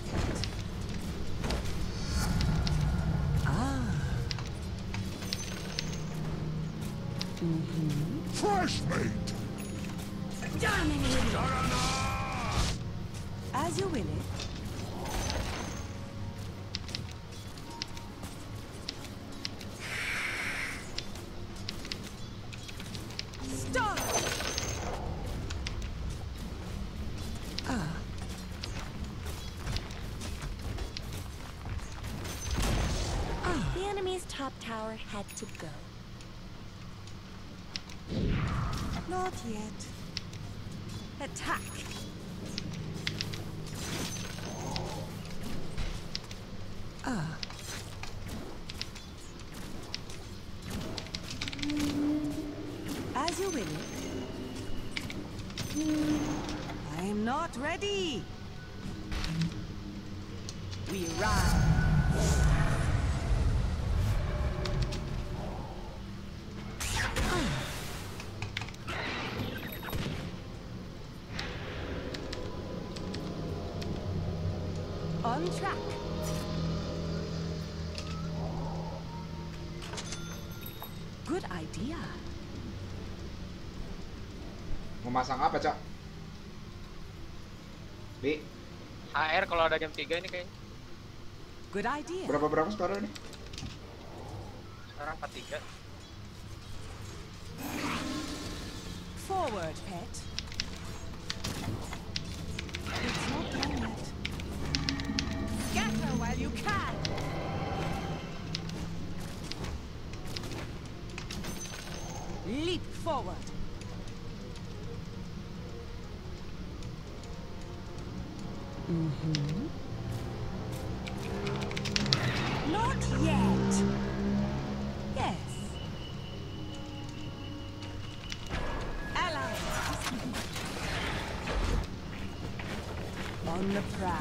Fresh meat! Dominating! As you will it. Stop! The enemy's top tower had to go. Not yet. Attack! As you will. I am not ready. We ride. On track. Good idea. Mau masang apa, Cok? Bi, HR kalau ada jam 3 ini kayaknya. Good idea. berapa sekarang nih? Sekarang 43. Forward, pet. It's not done yet. Scatter while you can. Leap forward. Not yet. Yes. On the prowl.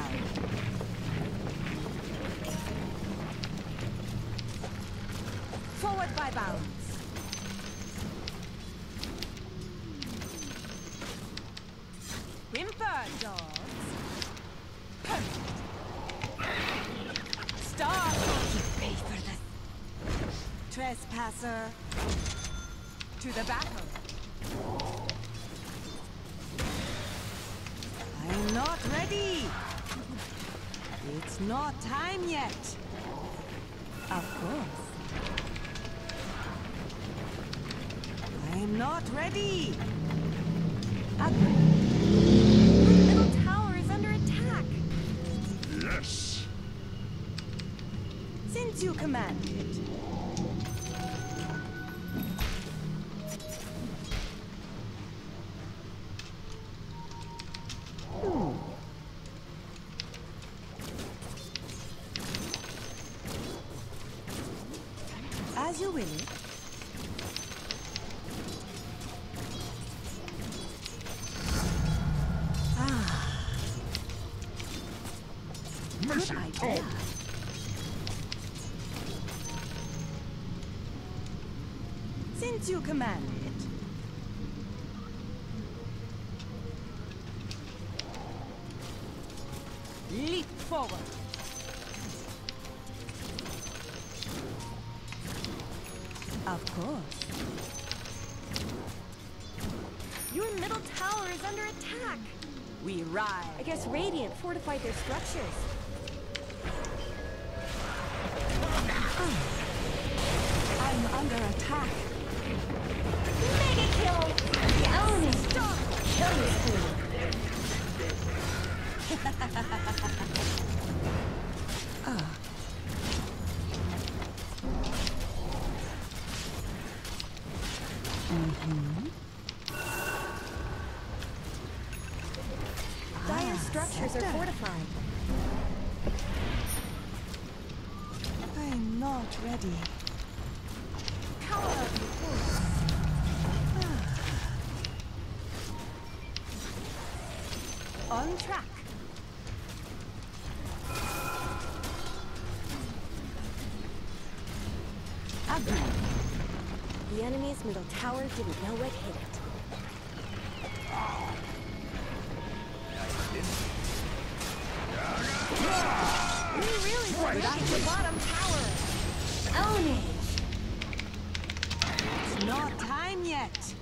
Forward by bounds. Whimper, dogs. Perfect. Stop! You pay for this. Trespasser. To the battle. I'm not ready. It's not time yet. Of course. I'm not ready. Agreed. The middle tower is under attack. Yes. Since you command it. As you will it. Mission idea. Since you command it. Leap forward. Of course. Your middle tower is under attack. We ride. I guess Radiant fortified their structures. I'm under attack. Mega kill! Own it! Stop! Killing spree! Dire structures are fortified. I'm not ready. Power of the force. On track. Agreed. The enemy's middle tower didn't know what hit it. We really protect the bottom tower. Own it. It's not time yet.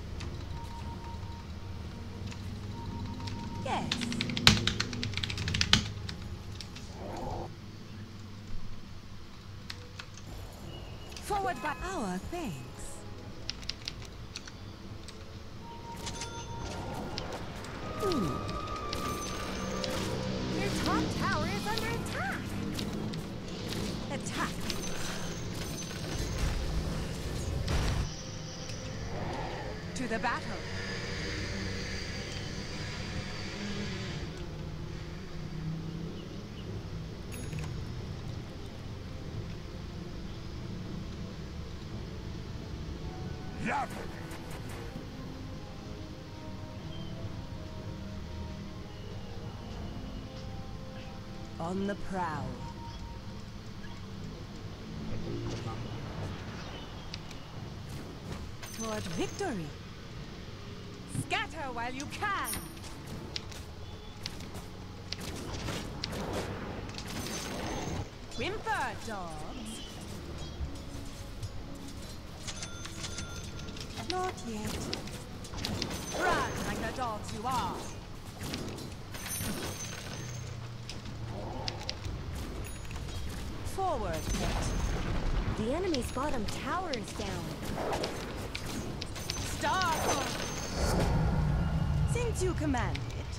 Yes. Forward by our thanks. Your top tower is under attack. Attack. To the battle. Yep. On the prowl. Toward victory. Scatter while you can. Whimper, dogs. Not yet. Run like the dogs you are. Forward, pet. The enemy's bottom tower is down. Start! Since you command it.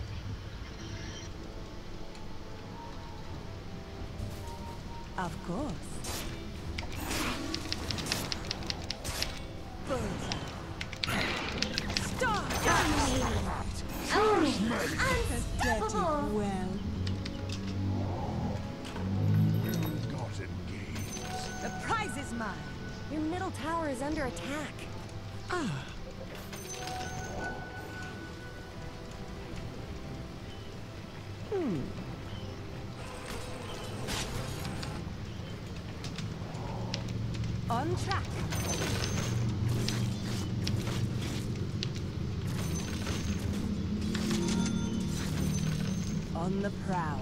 Of course. Bullseye. Start! Dominating. Own it. Unstoppable. Well, Ill-gotten gains. the prize is mine. Your middle tower is under attack. Ah. On track. On the prowl.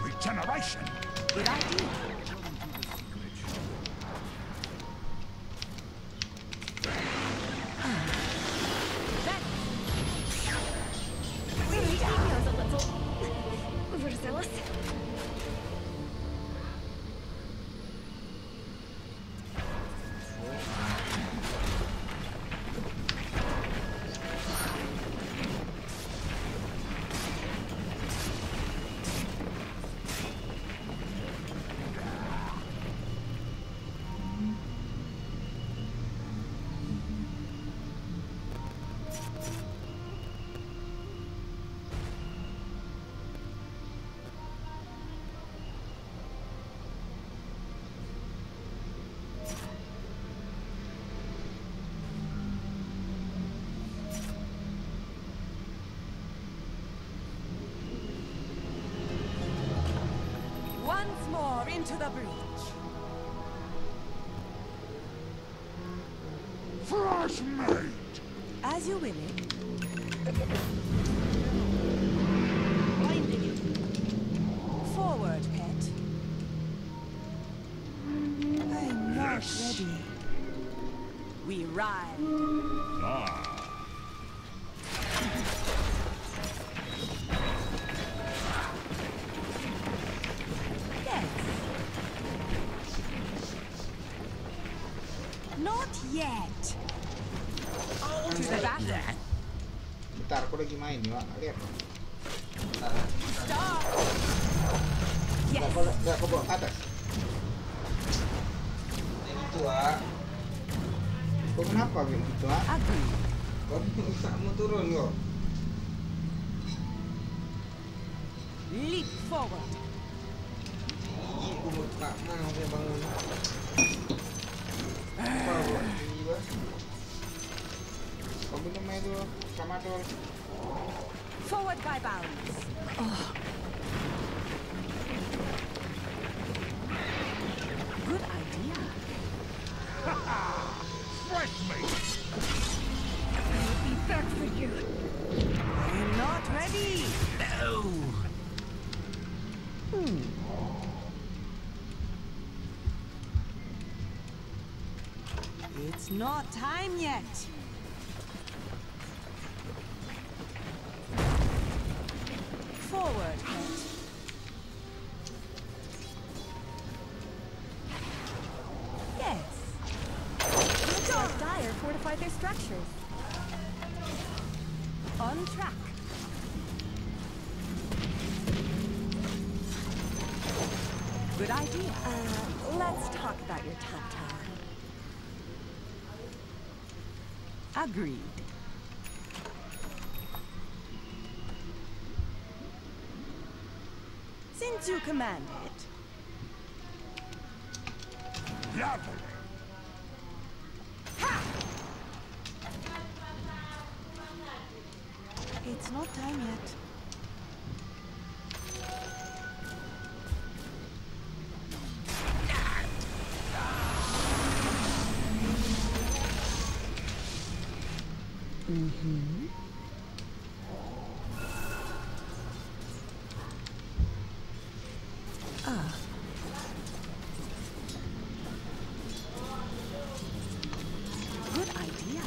Regeneration. Good idea. Once more into the breach. Fresh meat. As you will it. Forward, pet. I'm not ready. We ride. Not yet. To the battle. Bentar, aku lagi main nih, Wak. Lihat. Stop. Yes. Nggak ke bawah, ke atas. Itu, Wak. Kok kenapa kayak gitu, Wak? Kamu bisa mau turun kok. Leap forward. Aku mau tak mau dia bangun. Apa buat ini, Wak? Kamu namanya itu tramadol. Forward by bounds. Oh. Good idea. Fresh meat. I'll be back for you. I'm not ready. No. It's not time yet. Forward, pet. Yes. Dire fortified their structures. On track. Good idea. Let's talk about your tata. Agreed. Since you command it. Lovely. Ha! It's not time yet. Mm-hmm. Good idea.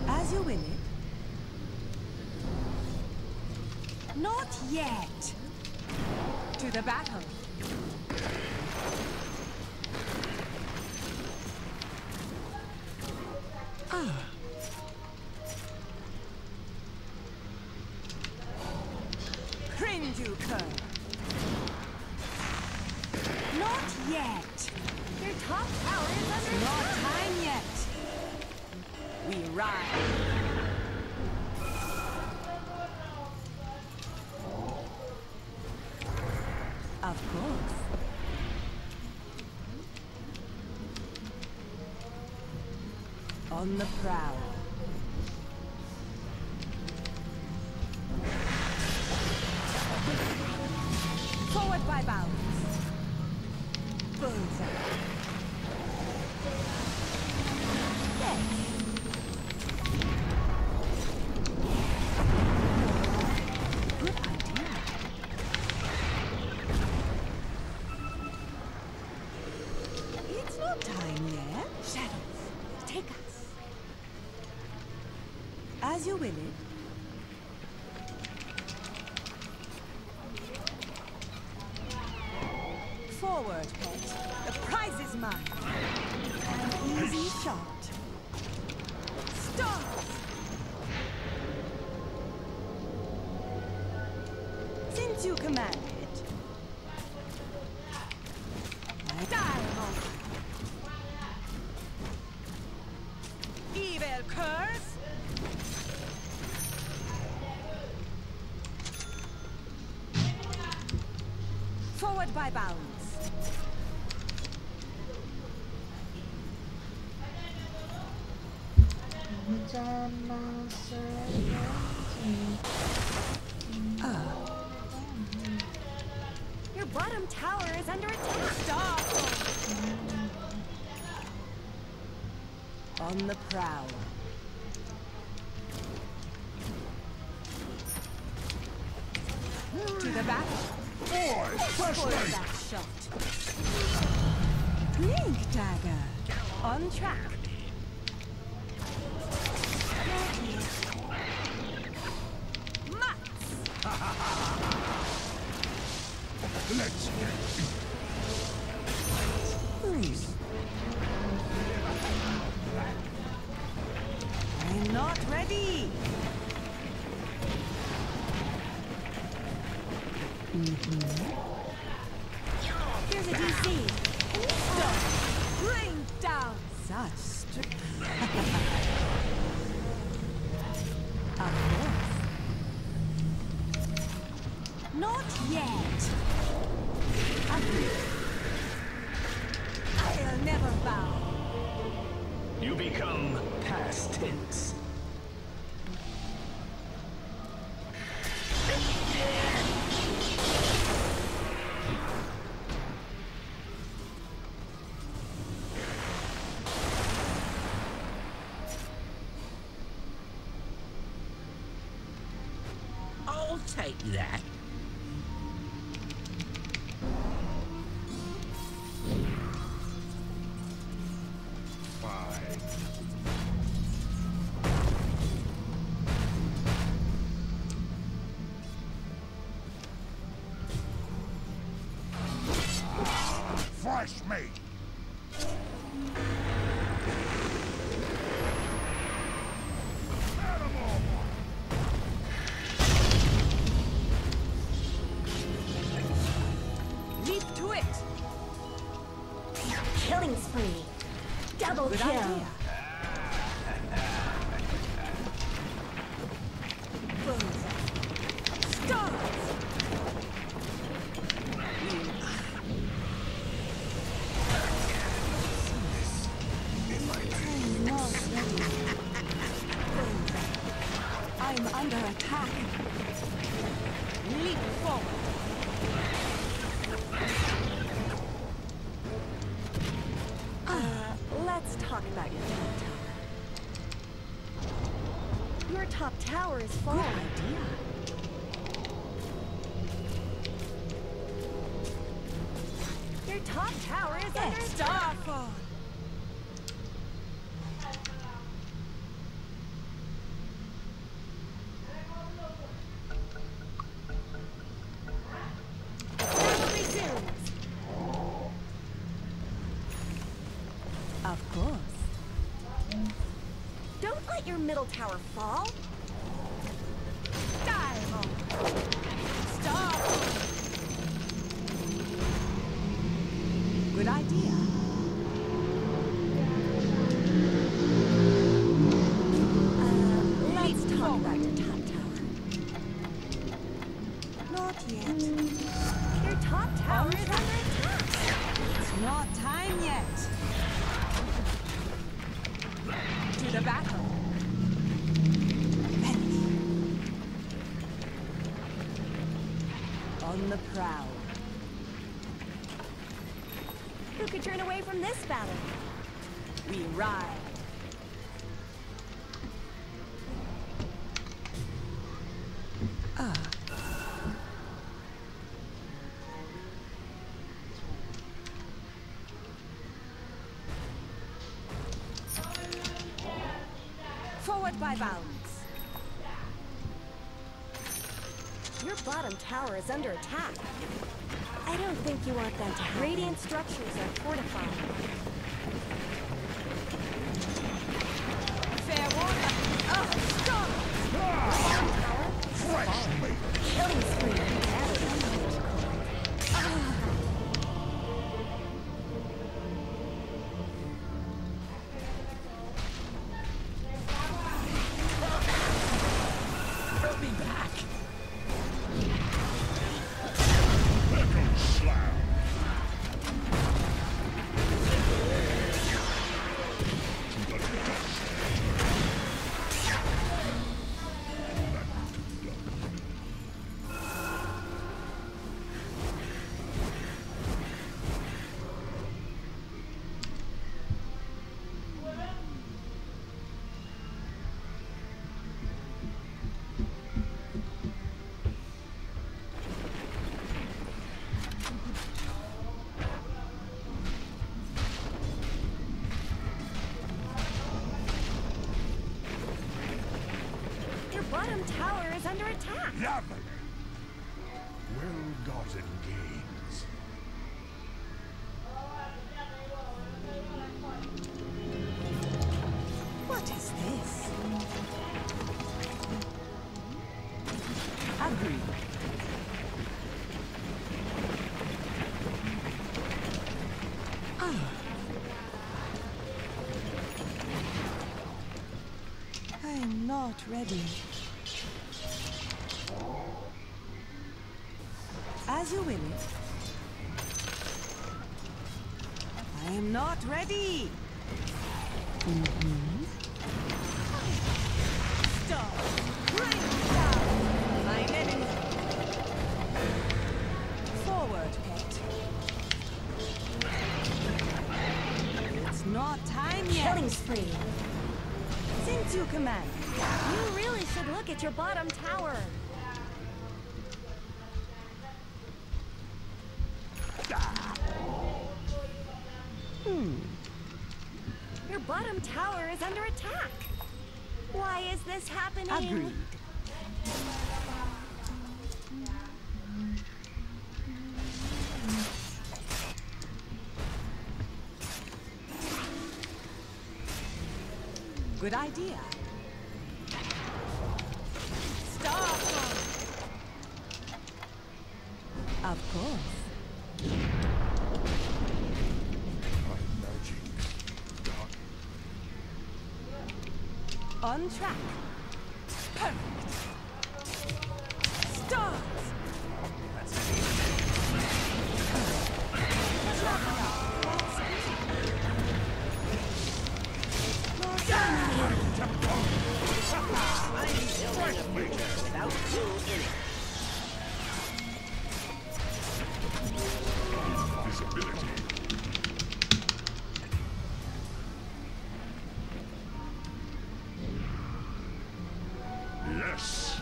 As you will it. Not yet. To the battle. Cringe you cur. Not yet. Your top tower is under Not attack. time yet. We ride. Of course. On the prowl. Not time yet. Shadows, take us. As you will it. Forward, pet. The prize is mine. An easy shot. Start! Since you command it. My diamond. Evil curse. Forward by bounds. Your bottom tower is under attack. Stop! On the prowl. To the back. Boy, fresh For meat. that shot. Blink dagger. On track. Let's get Please. I'm not ready. Here's a DC. Stop. Bring down such strict. Of course. Not yet. I'll never bow. You become past tense. I'll take that. fresh meat. Leap to it. Killing spree. Double Good kill. idea. Start. I'm under attack. Leap forward. Let's talk about your top tower. Your top tower is falling. Good idea. Your top tower is under attack. Starfall. Battle resumes. Of course. Don't let your middle tower fall. Dive. Stop. Good idea. Let's talk about your top tower. Not yet. Your top tower is under attack. It's not time yet. To the battle. Ready. On the prowl. Who could turn away from this battle? We ride. by balance. Your bottom tower is under attack. I don't think you want that to happen. Radiant structures are fortified. Fair warning. Oh, stop! Fresh meat! Killing spree. Throw me back. Echo slam! Your bottom tower is under attack. Lovely! Well-gotten gains. What is this? Agreed. I'm not ready. As you will it. I am not ready. Stop. Bring down my enemy. Forward, pet. It's not time yet. Killing spree. Since you command. You really should look at your bottom tower. Your bottom tower is under attack. Why is this happening? Agreed. Good idea. Stop! Of course. My magic done. On track. Perfect. Start! Without you in it. Visibility. Yes.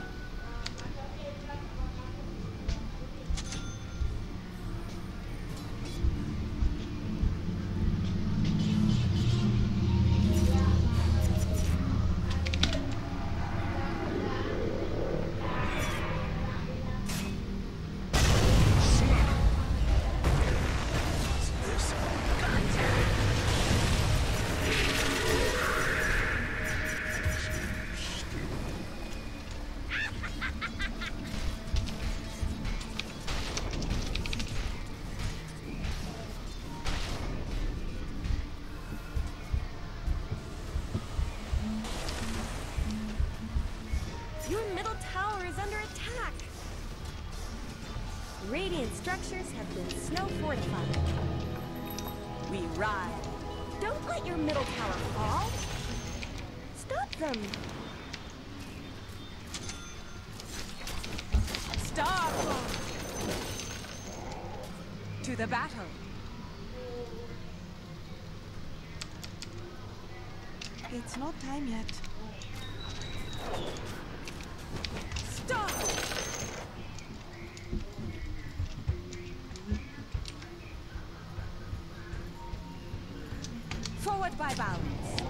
Your middle tower is under attack. Radiant structures have been snow fortified. We ride. Don't let your middle tower fall. Stop them. Stop! To the battle. It's not time yet. Stop! Forward by balance.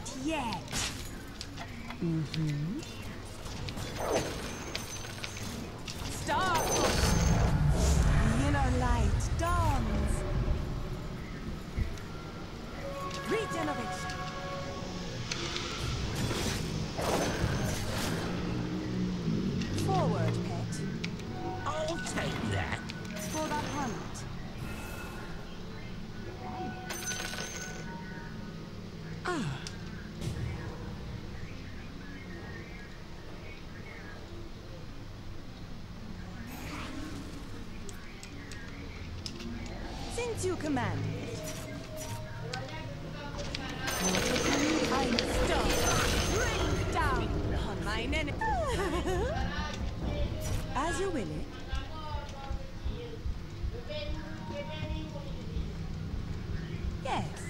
Not yet. Mm-hmm. Start. Inner light dawns. Regeneration. Forward, pet. I'll take that. For the hunt. Ah. Since you command it. I'm stuck. Rain down on my enemy. As you will it. Yes.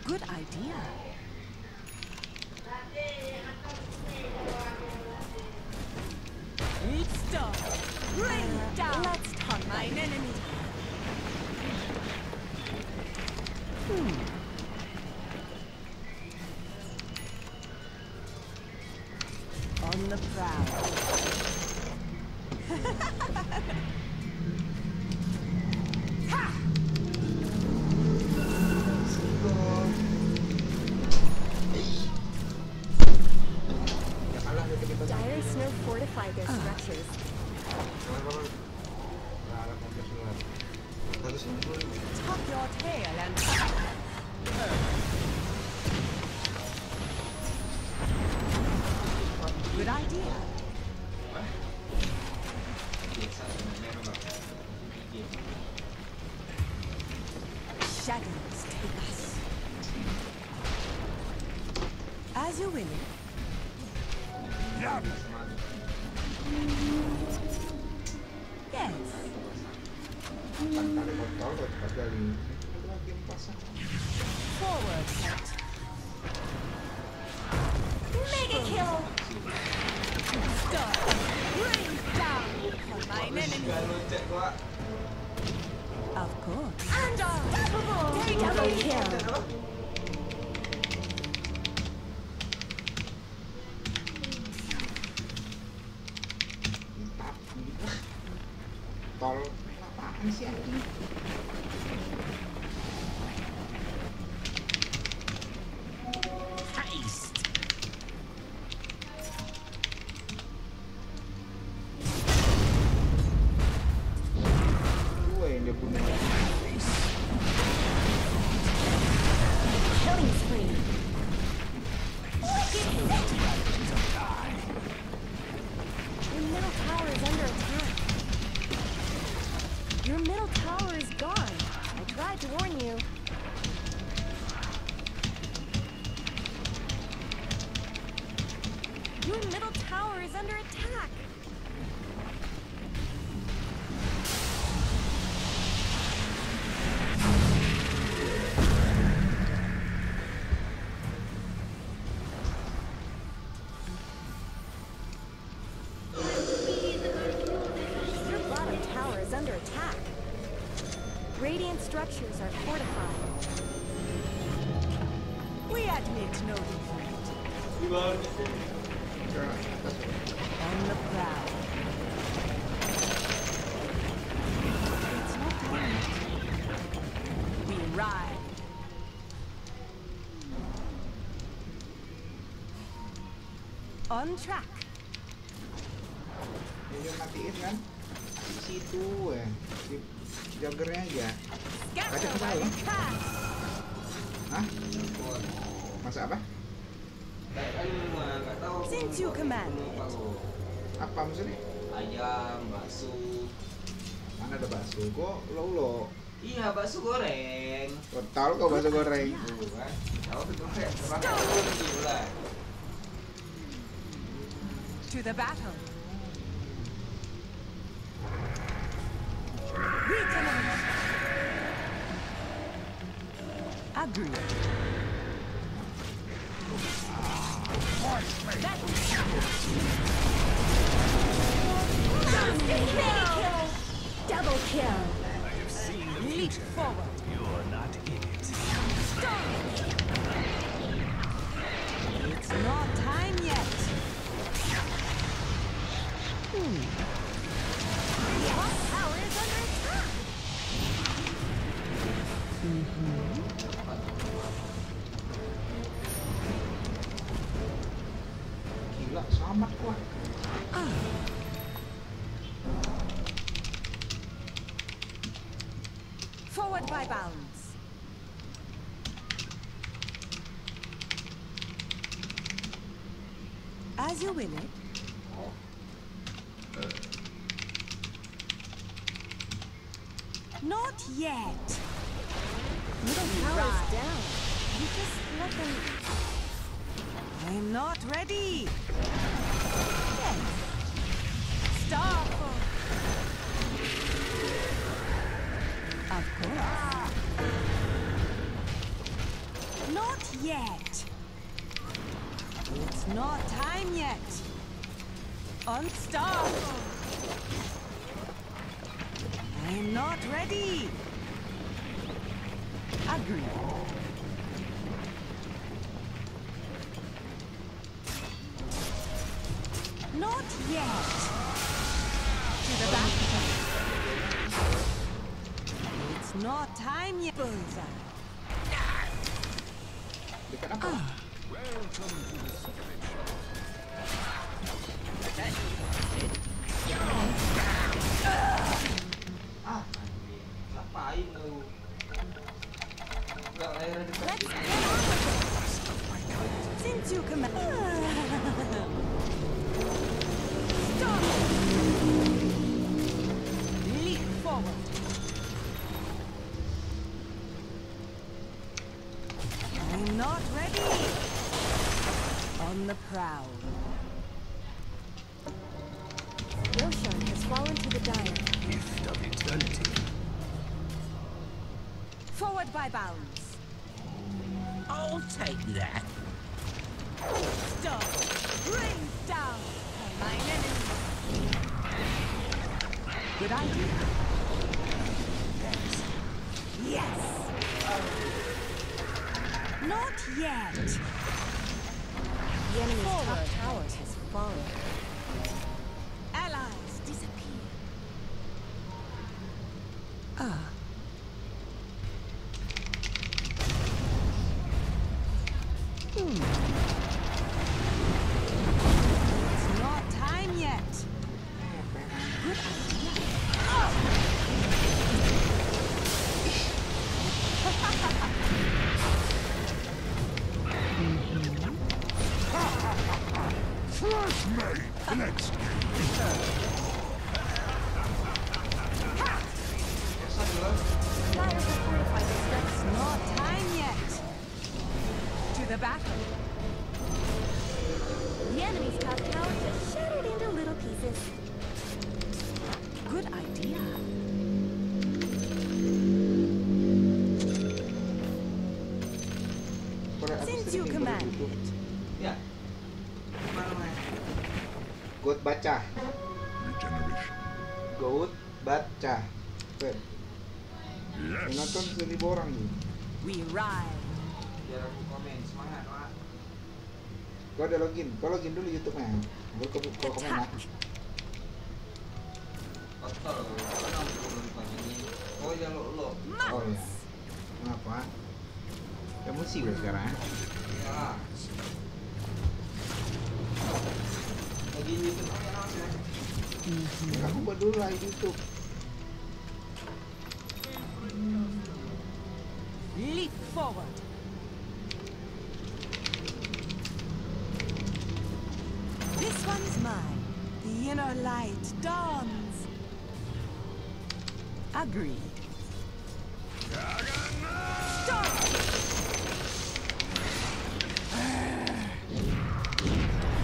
Good idea. It's done. Rain down. Let's hunt my enemy. On the prowl. Ha! Dire snow fortified their structures. Tuck your tail and good idea. Shadows take us. As you will. Yes. Forward, pet. Mega kill! Stop. Rain down on my enemy. Of course. Unstoppable! Double kill! Tol apaan sih anjing? Haste. Gue yang dia bunuh. Killing spree. Wicked hit! Your middle tower is under attack. Your middle tower is gone. I tried to warn you. Your middle tower is under attack. Your bottom tower is under attack. Radiant structures are fortified. We admit no defeat. On the prowl. It's not time yet. We ride. On track. Dia matiin kan? Di situ ya. Di joggernya aja. Kaca ke dalam. Hah? Masa apa? Since you command it. Apa maksudnya? Ayam, bakso. Mana ada bakso? Kok lo? Iya, bakso goreng. Tahu kok bakso goreng? Tahu tuh goreng. Terang To the battle. Regeneration. Agree. Double kill. I have seen the future. You're not in it. It's not time yet. Top tower is under attack. Gila, selamat kuat. Forward by bounds. As you will it. Not yet. Middle tower is down. You just let them. I'm not ready. Yes. Stop. Of course. Not yet. It's not time yet. Unstoppable. I'm not ready. Agree. Not yet. To the back. It's not time yet. Bullseye. Welcome to the secret shop. Ngapain lu? Enggak akhirnya dikasih. Since you command. Stop. Leap forward. I'm not ready. On the prowl. Roshan has fallen to the dire. Gift of eternity. Forward by bounds. I'll take that. Stop. Bring down my enemy. Good idea. Yes. Not yet. The enemy's top tower has fallen. Allies disappear. It's not time yet. Good idea. First mate, the next Fires are fortified with steps. It's not time yet. To the battle. The enemy's top tower just shattered into little pieces. Good idea. Since you command it. Ya. Gimana, Mas? Goutbatcah. regeneration. Goutbatcah. Yang Yes. nonton 1.000 orang nih. We ride. Biar aku komen semangat, Pak. Kau udah login? Kau login dulu YouTube-nya. Kau komen lah. Kotor, karena aku belum ini. Oh ya lo. Oh ya. Kenapa? Emosi gue sekarang. Ya. Lagi YouTube aja langsung. Aku buat dulu lah YouTube. Leap forward. This one's mine. The inner light dawns. Agreed. Stop!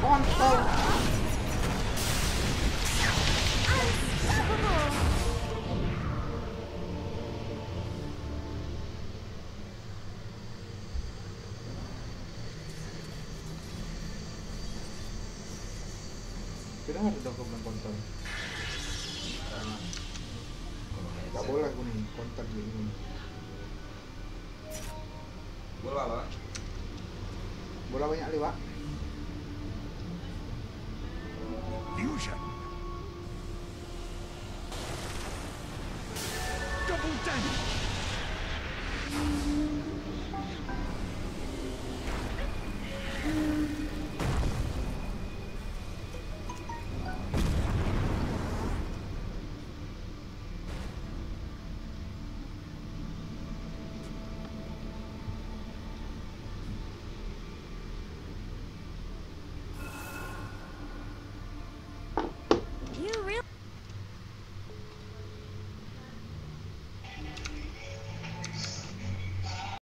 Kontol. Unstoppable! Sudah ada dong komentar kontol. Gak boleh gue nih kontak gini. Bola lah. Bola banyak lewat. Fusion. Double damage.